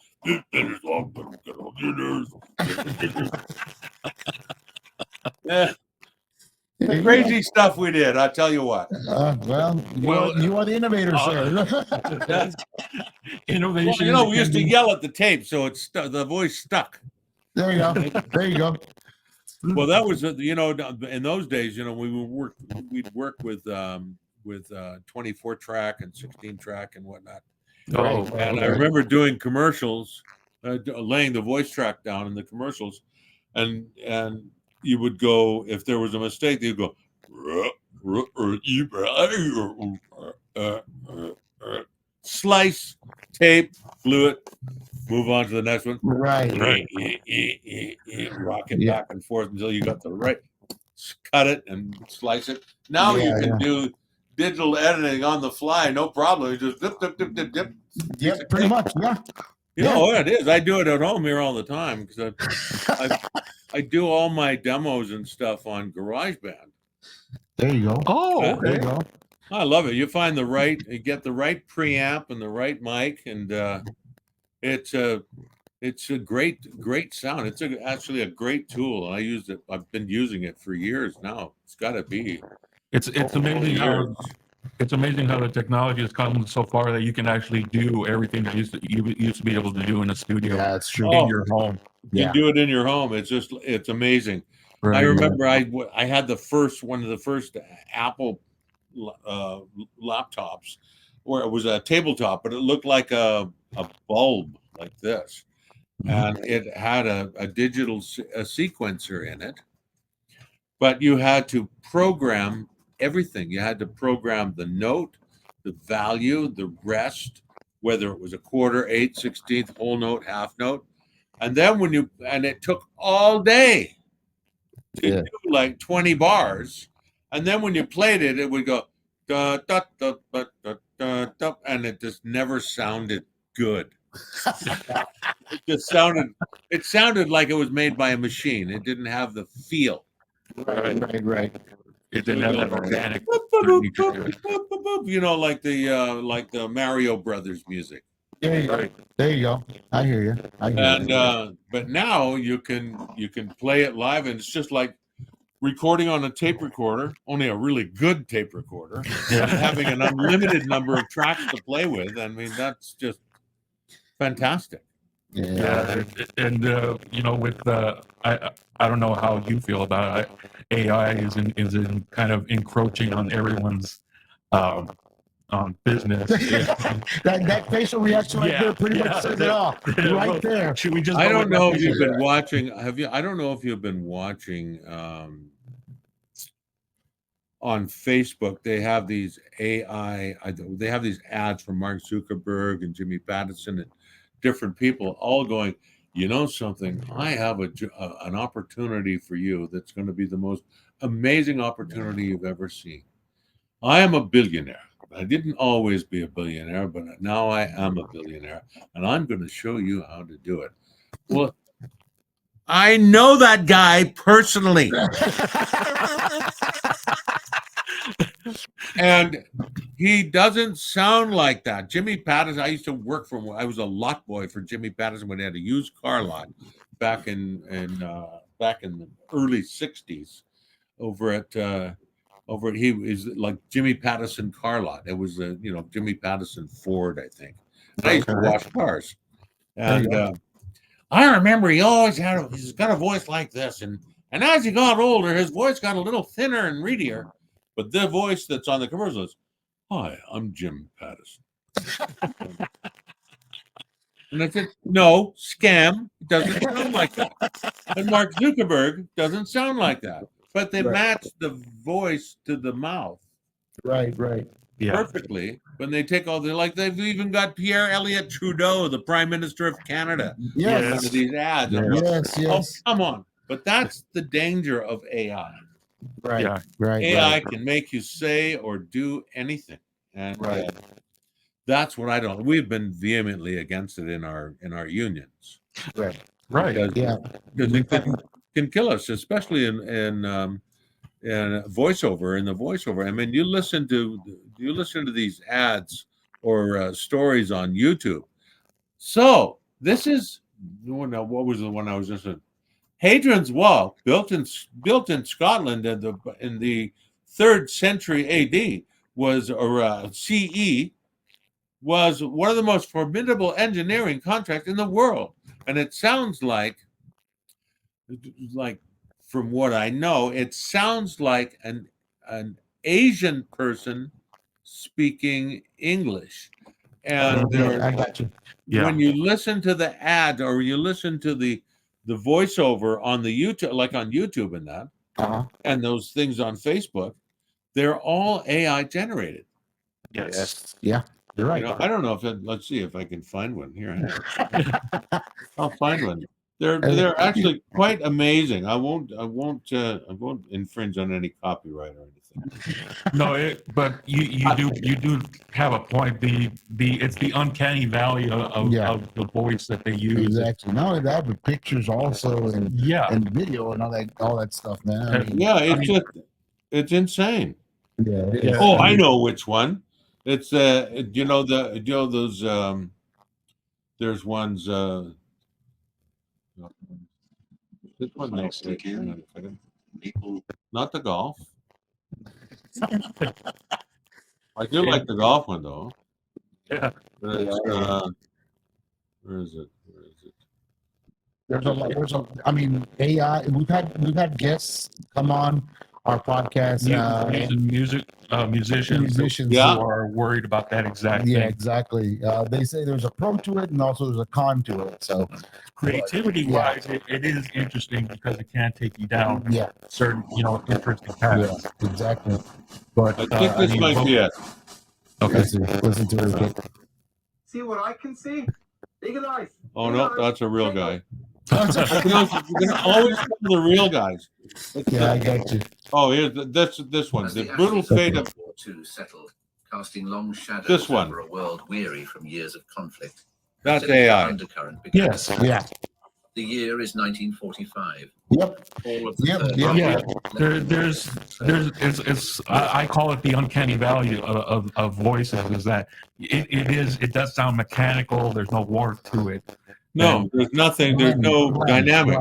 Yeah, crazy stuff we did. I tell you what. Well, you are the innovator, sir. Innovation. Well, we used to yell at the tape, so it's the voice stuck. There you go. There you go. Well, that was in those days, we'd work with 24 track and 16 track and whatnot. Oh, And I remember doing commercials, laying the voice track down in the commercials, and you would go, if there was a mistake, you'd go slice, tape, glue it, move on to the next one. Right. Rock it back and forth until you got the right. Cut it and slice it. Now you can do digital editing on the fly, no problem. You just dip. Yeah, pretty much. Yeah. It is. I do it at home here all the time because I do all my demos and stuff on GarageBand. There you go. Oh, okay. There you go. I love it. You get the right preamp and the right mic, and it's a great sound. It's actually a great tool, and I used it. I've been using it for years now. It's got to be. It's amazing how the technology has come so far that you can actually do everything that you used to be able to do in a studio. Yeah, that's true. In your home. You can do it in your home. It's amazing. Right. I remember I had one of the first Apple laptops where it was a tabletop, but it looked like a bulb like this, and it had a digital sequencer in it, but you had to program everything. You had to program the note, the value, the rest, whether it was a quarter, eighth, 16th, whole note, half note, and then it took all day to do like 20 bars. And then when you played it, it would go da, da, da, da, da, da, da, and it just never sounded good. It sounded like it was made by a machine. It didn't have the feel. Right. It didn't have that organic. Like the Mario Brothers music. There you go. I hear you. But now you can play it live, and it's just like recording on a tape recorder, only a really good tape recorder, and having an unlimited number of tracks to play with. I mean, that's just fantastic. Yeah, and with I don't know how you feel about it. AI is in kind of encroaching on everyone's business. that facial reaction right there pretty much says it all. Right there. Should we just? I don't know if you've been watching. I don't know if you've been watching on Facebook. They have these AI. They have these ads from Mark Zuckerberg and Jimmy Pattison and different people, all going. You know something? I have an opportunity for you that's going to be the most amazing opportunity you've ever seen. I am a billionaire. I didn't always be a billionaire, but now I am a billionaire, and I'm going to show you how to do it. Well, I know that guy personally. And he doesn't sound like that. Jimmy Pattison, I used to work for him. I was a lot boy for Jimmy Pattison when he had a used car lot back in the early 60s he was like Jimmy Pattison car lot. It was Jimmy Pattison Ford, I think. And I used to wash cars. And I remember he's got a voice like this, and as he got older, his voice got a little thinner and reedier. But the voice that's on the commercial is, "Hi, I'm Jim Pattison." And I said, "No, scam. It doesn't sound like that." And Mark Zuckerberg doesn't sound like that. But they match the voice to the mouth. Right. Yeah. Perfectly. When they take they've even got Pierre Elliott Trudeau, the Prime Minister of Canada. Yes. One of these ads. Yes. Oh, come on. But that's the danger of AI. Right. AI can make you say or do anything. And That's what I don't. We've been vehemently against it in our unions Right. Right. because Yeah. it can kill us, especially in voiceover. In the voiceover, I mean, you listen to these ads or stories on YouTube. So this is now. What was the one I was just in? Hadrian's Wall, built in Scotland in the 3rd century A.D. was or CE, was one of the most formidable engineering contracts in the world, and it sounds like from what I know, it sounds like an Asian person speaking English, and Yeah, I got you. Yeah. when you listen to the ad or you listen to the voiceover on the YouTube, like on YouTube and that, Uh-huh. and those things on Facebook, they're all AI generated. Yes. Yeah, you're right. I don't know if let's see if I can find one here. I'll find one. They're actually quite amazing. I won't infringe on any copyright or anything. No, but you do have a point. It's the uncanny valley of the voice that they use. Exactly. Not only that, but pictures also, and Yeah. video and all that stuff, man. I mean, Yeah, it's insane. yeah. Yeah. Oh, I know which one. It's those there's ones this one next week. Not the golf. I do like the golf one though. Yeah. But it's, where is it? I mean, AI. We've had guests come on our podcast. Musicians Yeah. who are worried about that exact Yeah, thing. exactly. They say there's a pro to it, and also there's a con to it. So, Creativity wise, it is interesting because it can take you down yeah, certain interesting yeah, paths. exactly. But I think this might be it. Okay. listen to it. Okay. See what I can see? Eagle eyes. Oh no, that's a real guy. Yeah, You can always tell the real guys. I got you. Oh, here's this one. As The the brutal ashes of fate World of War II settled, casting long shadows This one. over a world weary from years of conflict. that's sinister AI. Undercurrent began. Yes. Yeah. The year is 1945. Yep. All of the Yep, third yep. Yeah. Army There's I call it the uncanny valley of voices. Is that it does sound mechanical. There's no warmth to it. No, there's nothing. There's no dynamic.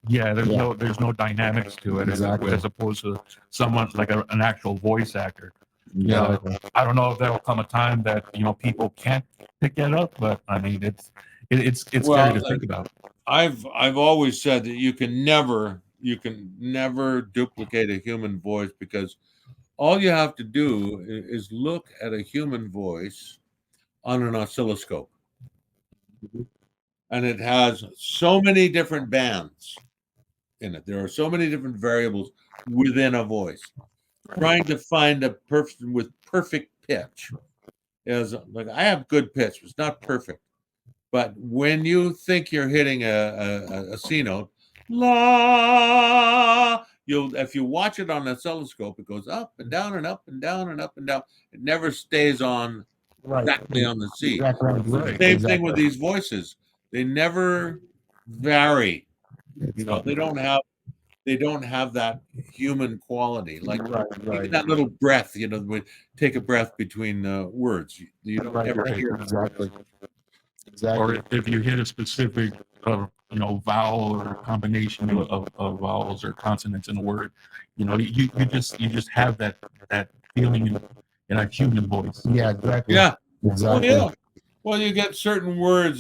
Yeah, there's no dynamics to it Exactly. as opposed to someone like an actual voice actor. Yeah. I don't know if there will come a time that people can't pick that up, but I mean it's Well, scary to think about. I've always said that you can never duplicate a human voice because all you have to do is look at a human voice on an oscilloscope. And it has so many different bands in it. There are so many different variables within a voice. Trying to find a person with perfect pitch is like I have good pitch, it's not perfect. But when you think you're hitting a C note, la, if you watch it on a oscilloscope, it goes up and down and up and down and up and down. It never stays on exactly on the C. Right. Same thing with these voices. They never vary. They don't have that human quality. Like even that little breath, we take a breath between words. You don't ever hear it. Exactly. Or if you hit a specific vowel or combination of vowels or consonants in a word, you just have that feeling in a human voice. Yeah, exactly. Yeah. Exactly. Oh, yeah. Well, you get certain words,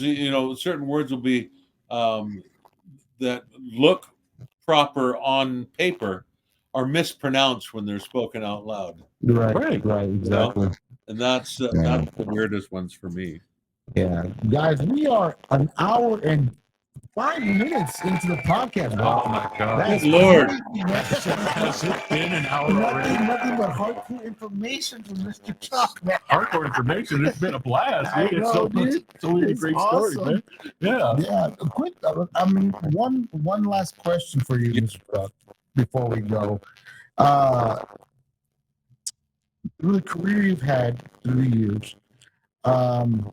certain words will be that look proper on paper are mispronounced when they're spoken out loud. Right. Exactly. And that's the weirdest ones for me. Yeah. Guys, we are an hour and 5 minutes into the podcast. Oh my God! That's Good Lord. crazy, man. Has it been an hour already? Nothing but hardcore information from Mr. Chalk, man. Hardcore information. It's been a blast. I Dude. know, dude. It's always a It's great awesome. story, man. Yeah. Yeah, quick. I mean, one last question for you, Mr. Chalk, before we go. Through the career you've had through the years, Um,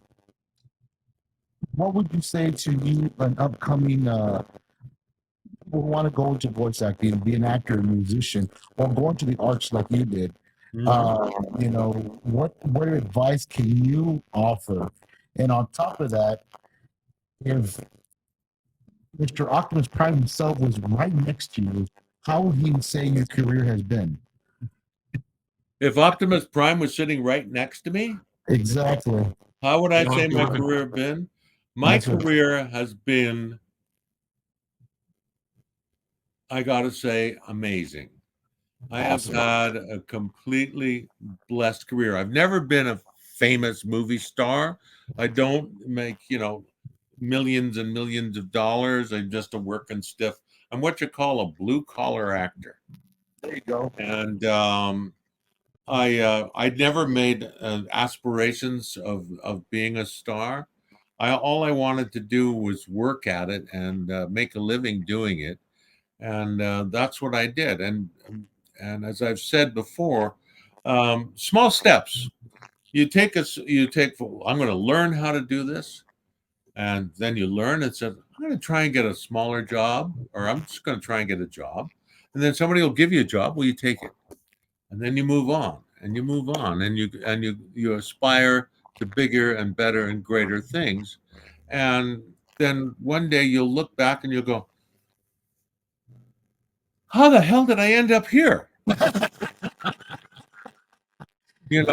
what would you say to you, an upcoming who want to go into voice acting, be an actor, a musician, or go into the arts like you did? You know, what advice can you offer? And on top of that, if Mr. Optimus Prime himself was right next to you, how would he say your career has been? If Optimus Prime was sitting right next to me, Exactly. how would I You know, say you my look at- career been? My That's what- career has been, I gotta say, amazing. I have Awesome. had a completely blessed career. I've never been a famous movie star. I don't make, millions and millions of dollars. I'm just a working stiff. I'm what you call a blue collar actor. There you go. And I never made aspirations of being a star. All I wanted to do was work at it and make a living doing it, and that's what I did. And as I've said before, small steps. You take. I'm going to learn how to do this, and then you learn and said, I'm going to try and get a smaller job, or I'm just going to try and get a job, and then somebody will give you a job. Well, you take it, and then you move on, and you move on, and you aspire to bigger and better and greater things, and then one day you'll look back and you'll go, how the hell did I end up here? And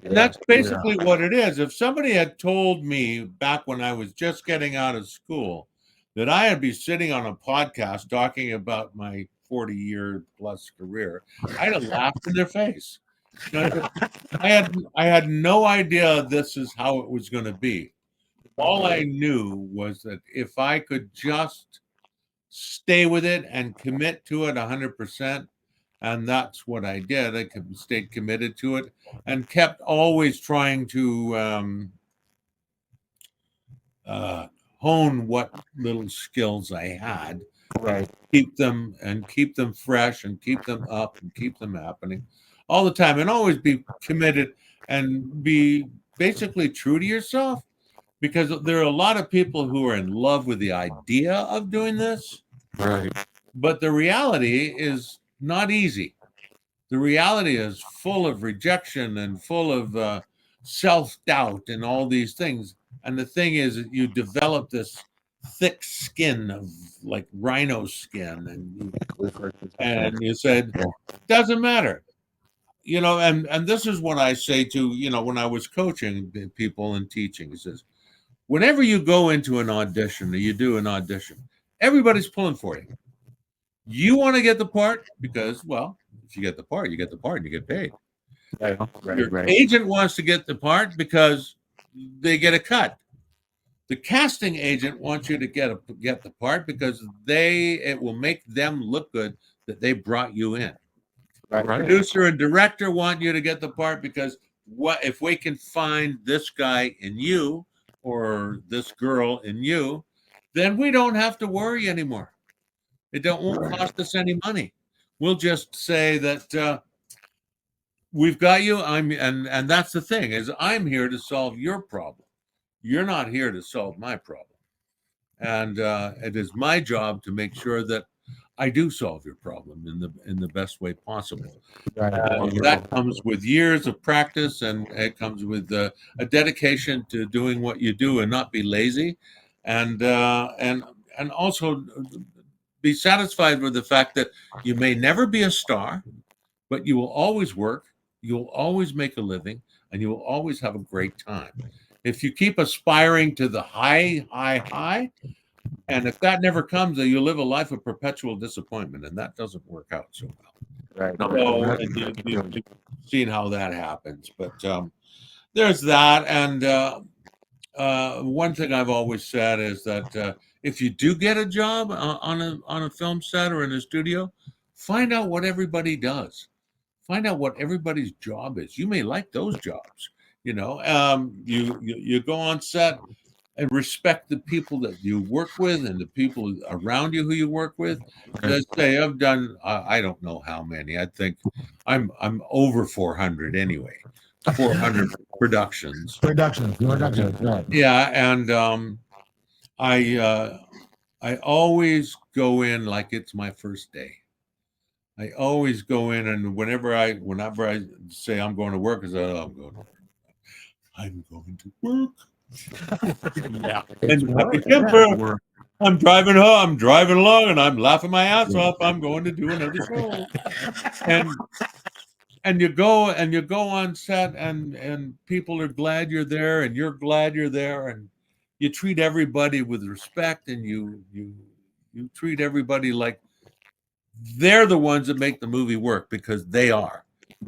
that's basically what it is. If somebody had told me back when I was just getting out of school that I would be sitting on a podcast talking about my 40-year plus career, I'd have laughed in their face. I had no idea this is how it was going to be. All I knew was that if I could just stay with it and commit to it 100%, and that's what I did. I stayed committed to it and kept always trying to hone what little skills I had, Right. keep them fresh and keep them up and keep them happening all the time, and always be committed and be basically true to yourself, because there are a lot of people who are in love with the idea of doing this, Right. but the reality is not easy. The reality is full of rejection and full of self-doubt and all these things. And the thing is, you develop this thick skin of like rhino skin, and you said, doesn't matter. And this is what I say to, when I was coaching people and teaching, it says, whenever you go into an audition or you do an audition, everybody's pulling for you. You want to get the part because, well, if you get the part, you get the part and you get paid. Your agent wants to get the part because they get a cut. The casting agent wants you to get the part because it will make them look good that they brought you in. Right. Producer and director want you to get the part because what if we can find this guy in you or this girl in you, then we don't have to worry anymore. It won't cost us any money. We'll just say that we've got you. And that's the thing, is I'm here to solve your problem. You're not here to solve my problem. And it is my job to make sure that I do solve your problem in the best way possible. That comes with years of practice, and it comes with a dedication to doing what you do and not be lazy, and also be satisfied with the fact that you may never be a star, but you will always work, you will always make a living, and you will always have a great time. If you keep aspiring to the high, and if that never comes, then you live a life of perpetual disappointment, and that doesn't work out so well. Right. So, and you've seen how that happens. But there's that. And one thing I've always said is that if you do get a job on a film set or in a studio, find out what everybody does. Find out what everybody's job is. You may like those jobs. You go on set and respect the people that you work with and the people around you who you work with. Let's say I've done, I don't know how many. I think I'm over 400 anyway. 400 productions. Productions, right. Yeah, and I always go in like it's my first day. I always go in, and whenever I say I'm going to work, I say, oh, I'm going to work. Yeah. And Happy Camper. I'm driving home. I'm driving along, and I'm laughing my ass off. I'm going to do another show. And you go on set, and people are glad you're there, and you're glad you're there, and you treat everybody with respect, and you treat everybody like they're the ones that make the movie work, because they are.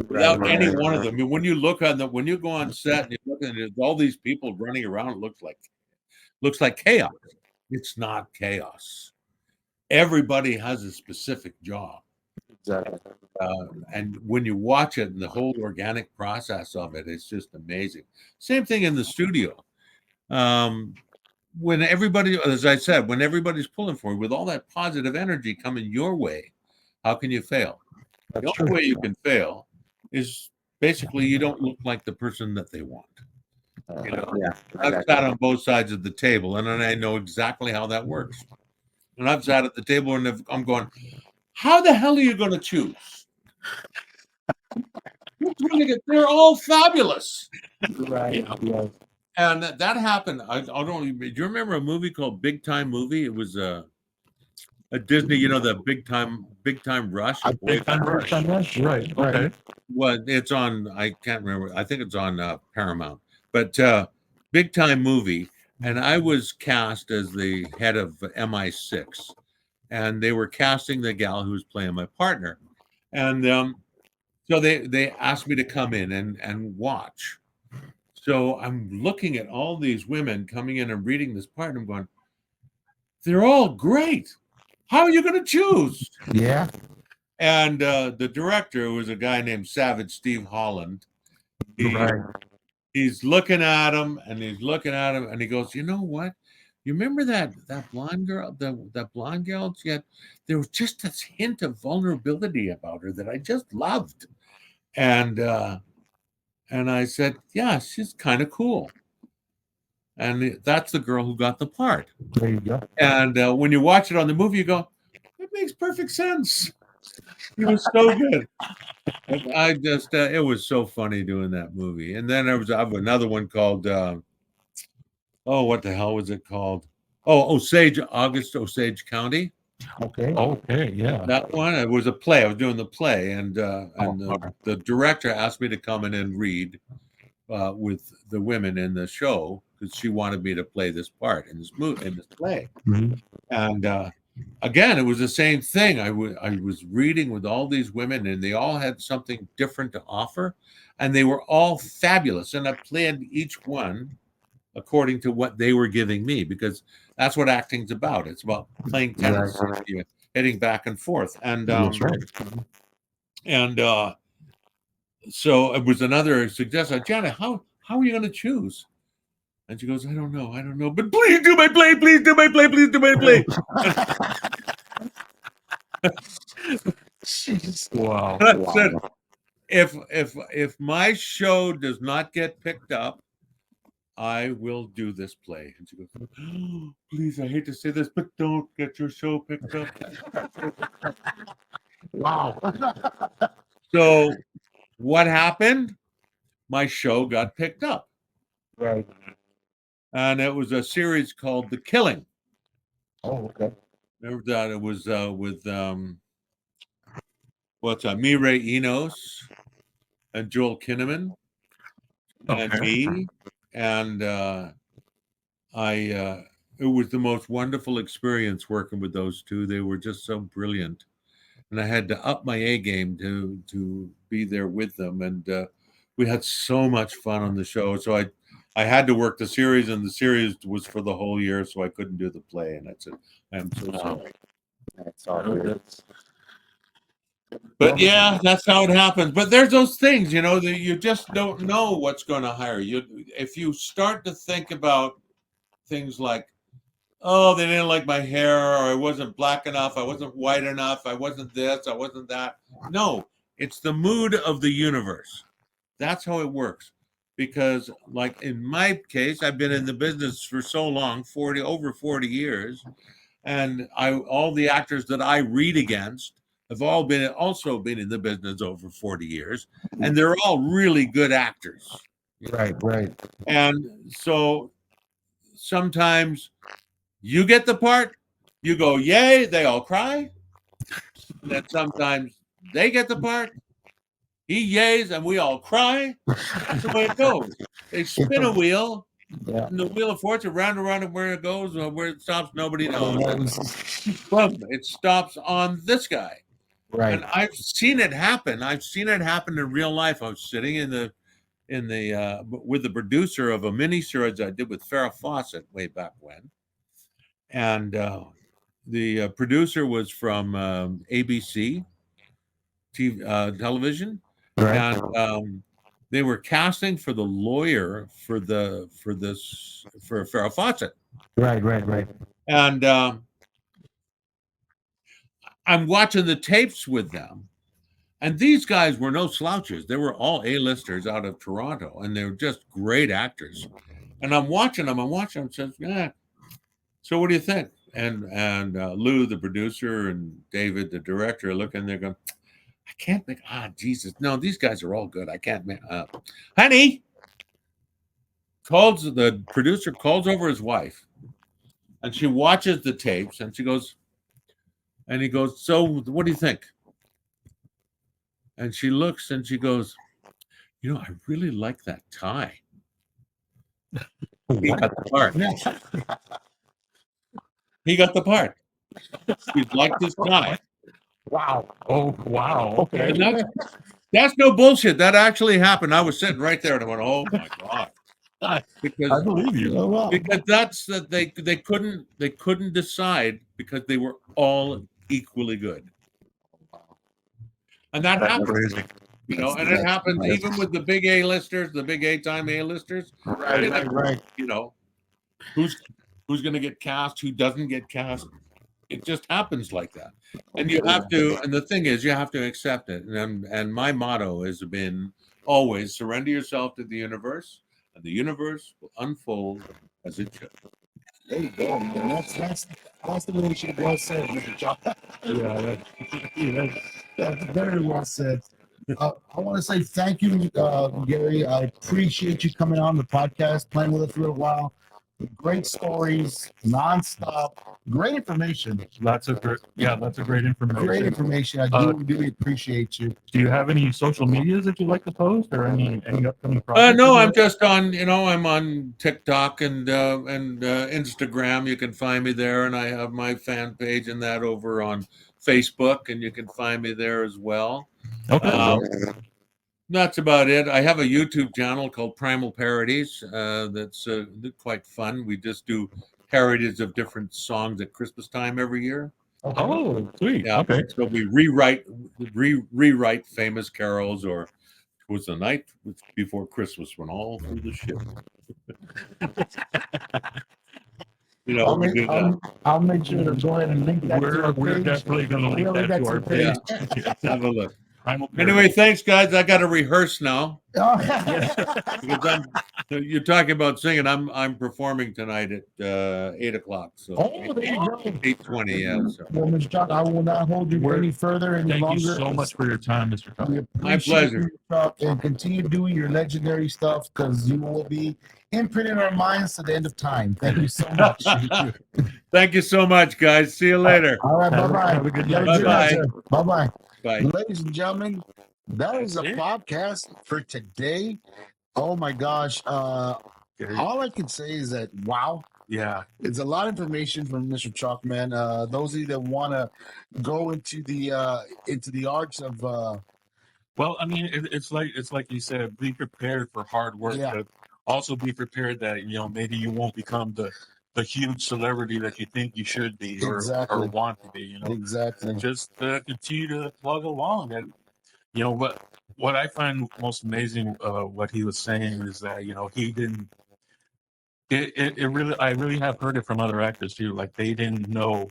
Without any one of them. I mean, when you go on set and you look at it, all these people running around, it looks like chaos. It's not chaos. Everybody has a specific job. Exactly. And when you watch it and the whole organic process of it, it's just amazing. Same thing in the studio. When everybody, as I said, when everybody's pulling for you with all that positive energy coming your way, how can you fail? The only way you can fail is basically you don't look like the person that they want. You know, I've sat on both sides of the table, and I know exactly how that works. And I've sat at the table, and I'm going, how the hell are you going to choose? They're all fabulous. Right. Yeah. And that happened. I don't even, do you remember a movie called Big Time Movie? It was a Disney, you know, the Big Time Rush. Big Time Rush. Right. Okay. Well, it's on, I can't remember. I think it's on Paramount. But Big Time Movie. And I was cast as the head of MI6. And they were casting the gal who was playing my partner. And so they asked me to come in and watch. So I'm looking at all these women coming in and reading this part, and I'm going, they're all great. How are you going to choose? Yeah. And the director was a guy named Savage Steve Holland. He's looking at him, and and he goes, you know what? You remember that blonde girl, that blonde girl? There was just this hint of vulnerability about her that I just loved. And I said, yeah, she's kind of cool. And that's the girl who got the part. There you go. And when you watch it on the movie, you go, it makes perfect sense. He was so good. And I just, it was so funny doing that movie. And then I have another one called, what the hell was it called? Oh, Osage County. Okay. Yeah. That one, it was a play. I was doing the play, and the director asked me to come in and read with the women in the show, because she wanted me to play this part in this play. Mm-hmm. And again, it was the same thing. I was reading with all these women, and they all had something different to offer, and they were all fabulous. And I played each one according to what they were giving me, because that's what acting's about. It's about playing tennis, heading back and forth. And That's right. and so it was another suggestion. Janet, how are you going to choose? And she goes, I don't know, but please do my play, please do my play, please do my play. Wow. I said, if my show does not get picked up, I will do this play. And she goes, oh, please, I hate to say this, but don't get your show picked up. Wow. So what happened? My show got picked up. Right. And it was a series called The Killing. Oh, okay. Remember that? It was with Mireille Enos and Joel Kinnaman and me. And it was the most wonderful experience working with those two. They were just so brilliant. And I had to up my A game to be there with them. And we had so much fun on the show. So I had to work the series, and the series was for the whole year, so I couldn't do the play. And I said, I'm so sorry. That's all good. But yeah, that's how it happens. But there's those things, you know, that you just don't know what's going to hire you. If you start to think about things like, oh, they didn't like my hair, or I wasn't black enough, I wasn't white enough, I wasn't this, I wasn't that. No, it's the mood of the universe. That's how it works. Because, like in my case, I've been in the business for so long, over 40 years, and all the actors that I read against have all also been in the business over 40 years, and they're all really good actors. Right, right. And so sometimes you get the part, you go, yay, they all cry. And then sometimes they get the part, he yays, and we all cry. That's the way it goes. They spin a wheel, Yeah. and the wheel of fortune round and round, and where it goes, or where it stops, nobody knows. Boom, it stops on this guy. Right. And I've seen it happen. I've seen it happen in real life. I was sitting in the with the producer of a miniseries I did with Farrah Fawcett way back when, and the producer was from ABC television, Right. and they were casting for the lawyer for Farrah Fawcett, Right, right, right. and I'm watching the tapes with them. And these guys were no slouches. They were all A-listers out of Toronto, and they were just great actors. And I'm watching them. Says, yeah. So what do you think? And Lou, the producer, and David, the director, are looking. They're going, I can't make. Jesus, no, these guys are all good. I can't make. Honey, the producer calls over his wife, and she watches the tapes, and she goes, and he goes, so what do you think? And she looks and she goes, I really like that tie. He got the part. He got the part. He liked his tie. Wow. Oh, wow. Okay. And that's no bullshit. That actually happened. I was sitting right there and I went, oh my God. I Because believe you. that's that they couldn't decide because they were all equally good. And that That's happens. crazy. And it happens even with the big A-listers, the big A-time A-listers. Right. Who's going to get cast, who doesn't get cast. It just happens like that. And you have to, and the thing is, you have to accept it. And my motto has been always surrender yourself to the universe, and the universe will unfold as it should. There you go. That's the way she well said, Mr. Chalk. That's very well said. I want to say thank you, Gary. I appreciate you coming on the podcast, playing with us for a while. Great stories, nonstop, great information. Lots of great information. Great information. I do really appreciate you. Do you have any social medias that you'd like to post, or any upcoming projects? No, I'm just on. I'm on TikTok and Instagram. You can find me there, and I have my fan page and that over on Facebook, and you can find me there as well. Okay. That's about it. I have a YouTube channel called Primal Parodies. That's quite fun. We just do parodies of different songs at Christmas time every year. Oh, sweet. Yeah. Okay. So we rewrite famous carols, or it was the night before Christmas when all through the ship. I'll we do that. I'll make sure to go ahead and link that to our We're page. definitely going to link that to our page. Have a look. Primal Anyway, thanks, guys. I got to rehearse now. Oh, Because you're talking about singing. I'm performing tonight at 8:00. So there you go. 8:20. Yeah. So. Well, Mr. Chalk, I will not hold you any further any Thank longer. you so much for your time, Mr. Chalk. We My appreciate pleasure. you, Chalk, and continue doing your legendary stuff because you will be imprinting our minds to the end of time. Thank you so much. Thank you so much, guys. See you later. All right, Have a- bye-bye. have a good You have night. Bye-bye. sir. Bye-bye. Bye. Ladies and gentlemen, that is a That's it. podcast for today. Oh my gosh. All I can say is that wow. Yeah. It's a lot of information from Mr. Chalk, man. Those of you that want to go into the arts of Well, I mean, it's like you said, be prepared for hard work, Yeah. but also be prepared that maybe you won't become the huge celebrity that you think you should be or Exactly. want to be. exactly. Just continue to plug along. And what I find most amazing, what he was saying is that he didn't. It really, I really have heard it from other actors too. Like they didn't know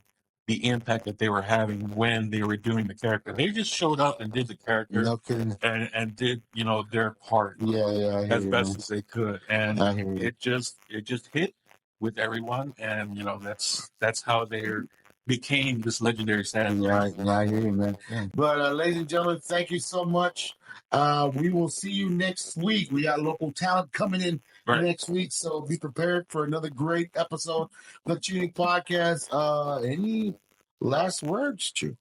the impact that they were having when they were doing the character. They just showed up and did the character No kidding. and did, you know, their part Yeah, I hear as you, best man. as they could. And I hear you. it just hit with everyone. And, you know, that's how they became this legendary Santa. Right, yeah, I hear you, man. Yeah. But ladies and gentlemen, thank you so much. We will see you next week. We got local talent coming in Right. next week, so be prepared for another great episode of the Tuning Podcast. Any last words, Chu?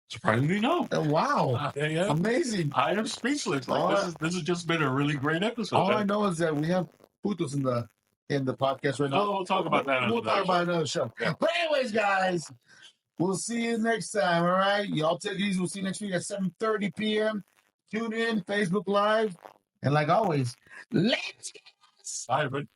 Surprisingly, no. Wow, Yeah. amazing. I am speechless. Like All this has just been a really great episode. All I know is that we have putos in the podcast right now. Oh, we'll talk about that. We'll talk about another show. Yeah. But anyways, guys, we'll see you next time. All right, y'all take it easy. We'll see you next week at 7:30 p.m. Tune in, Facebook Live, and like always, let's get Bye, everybody.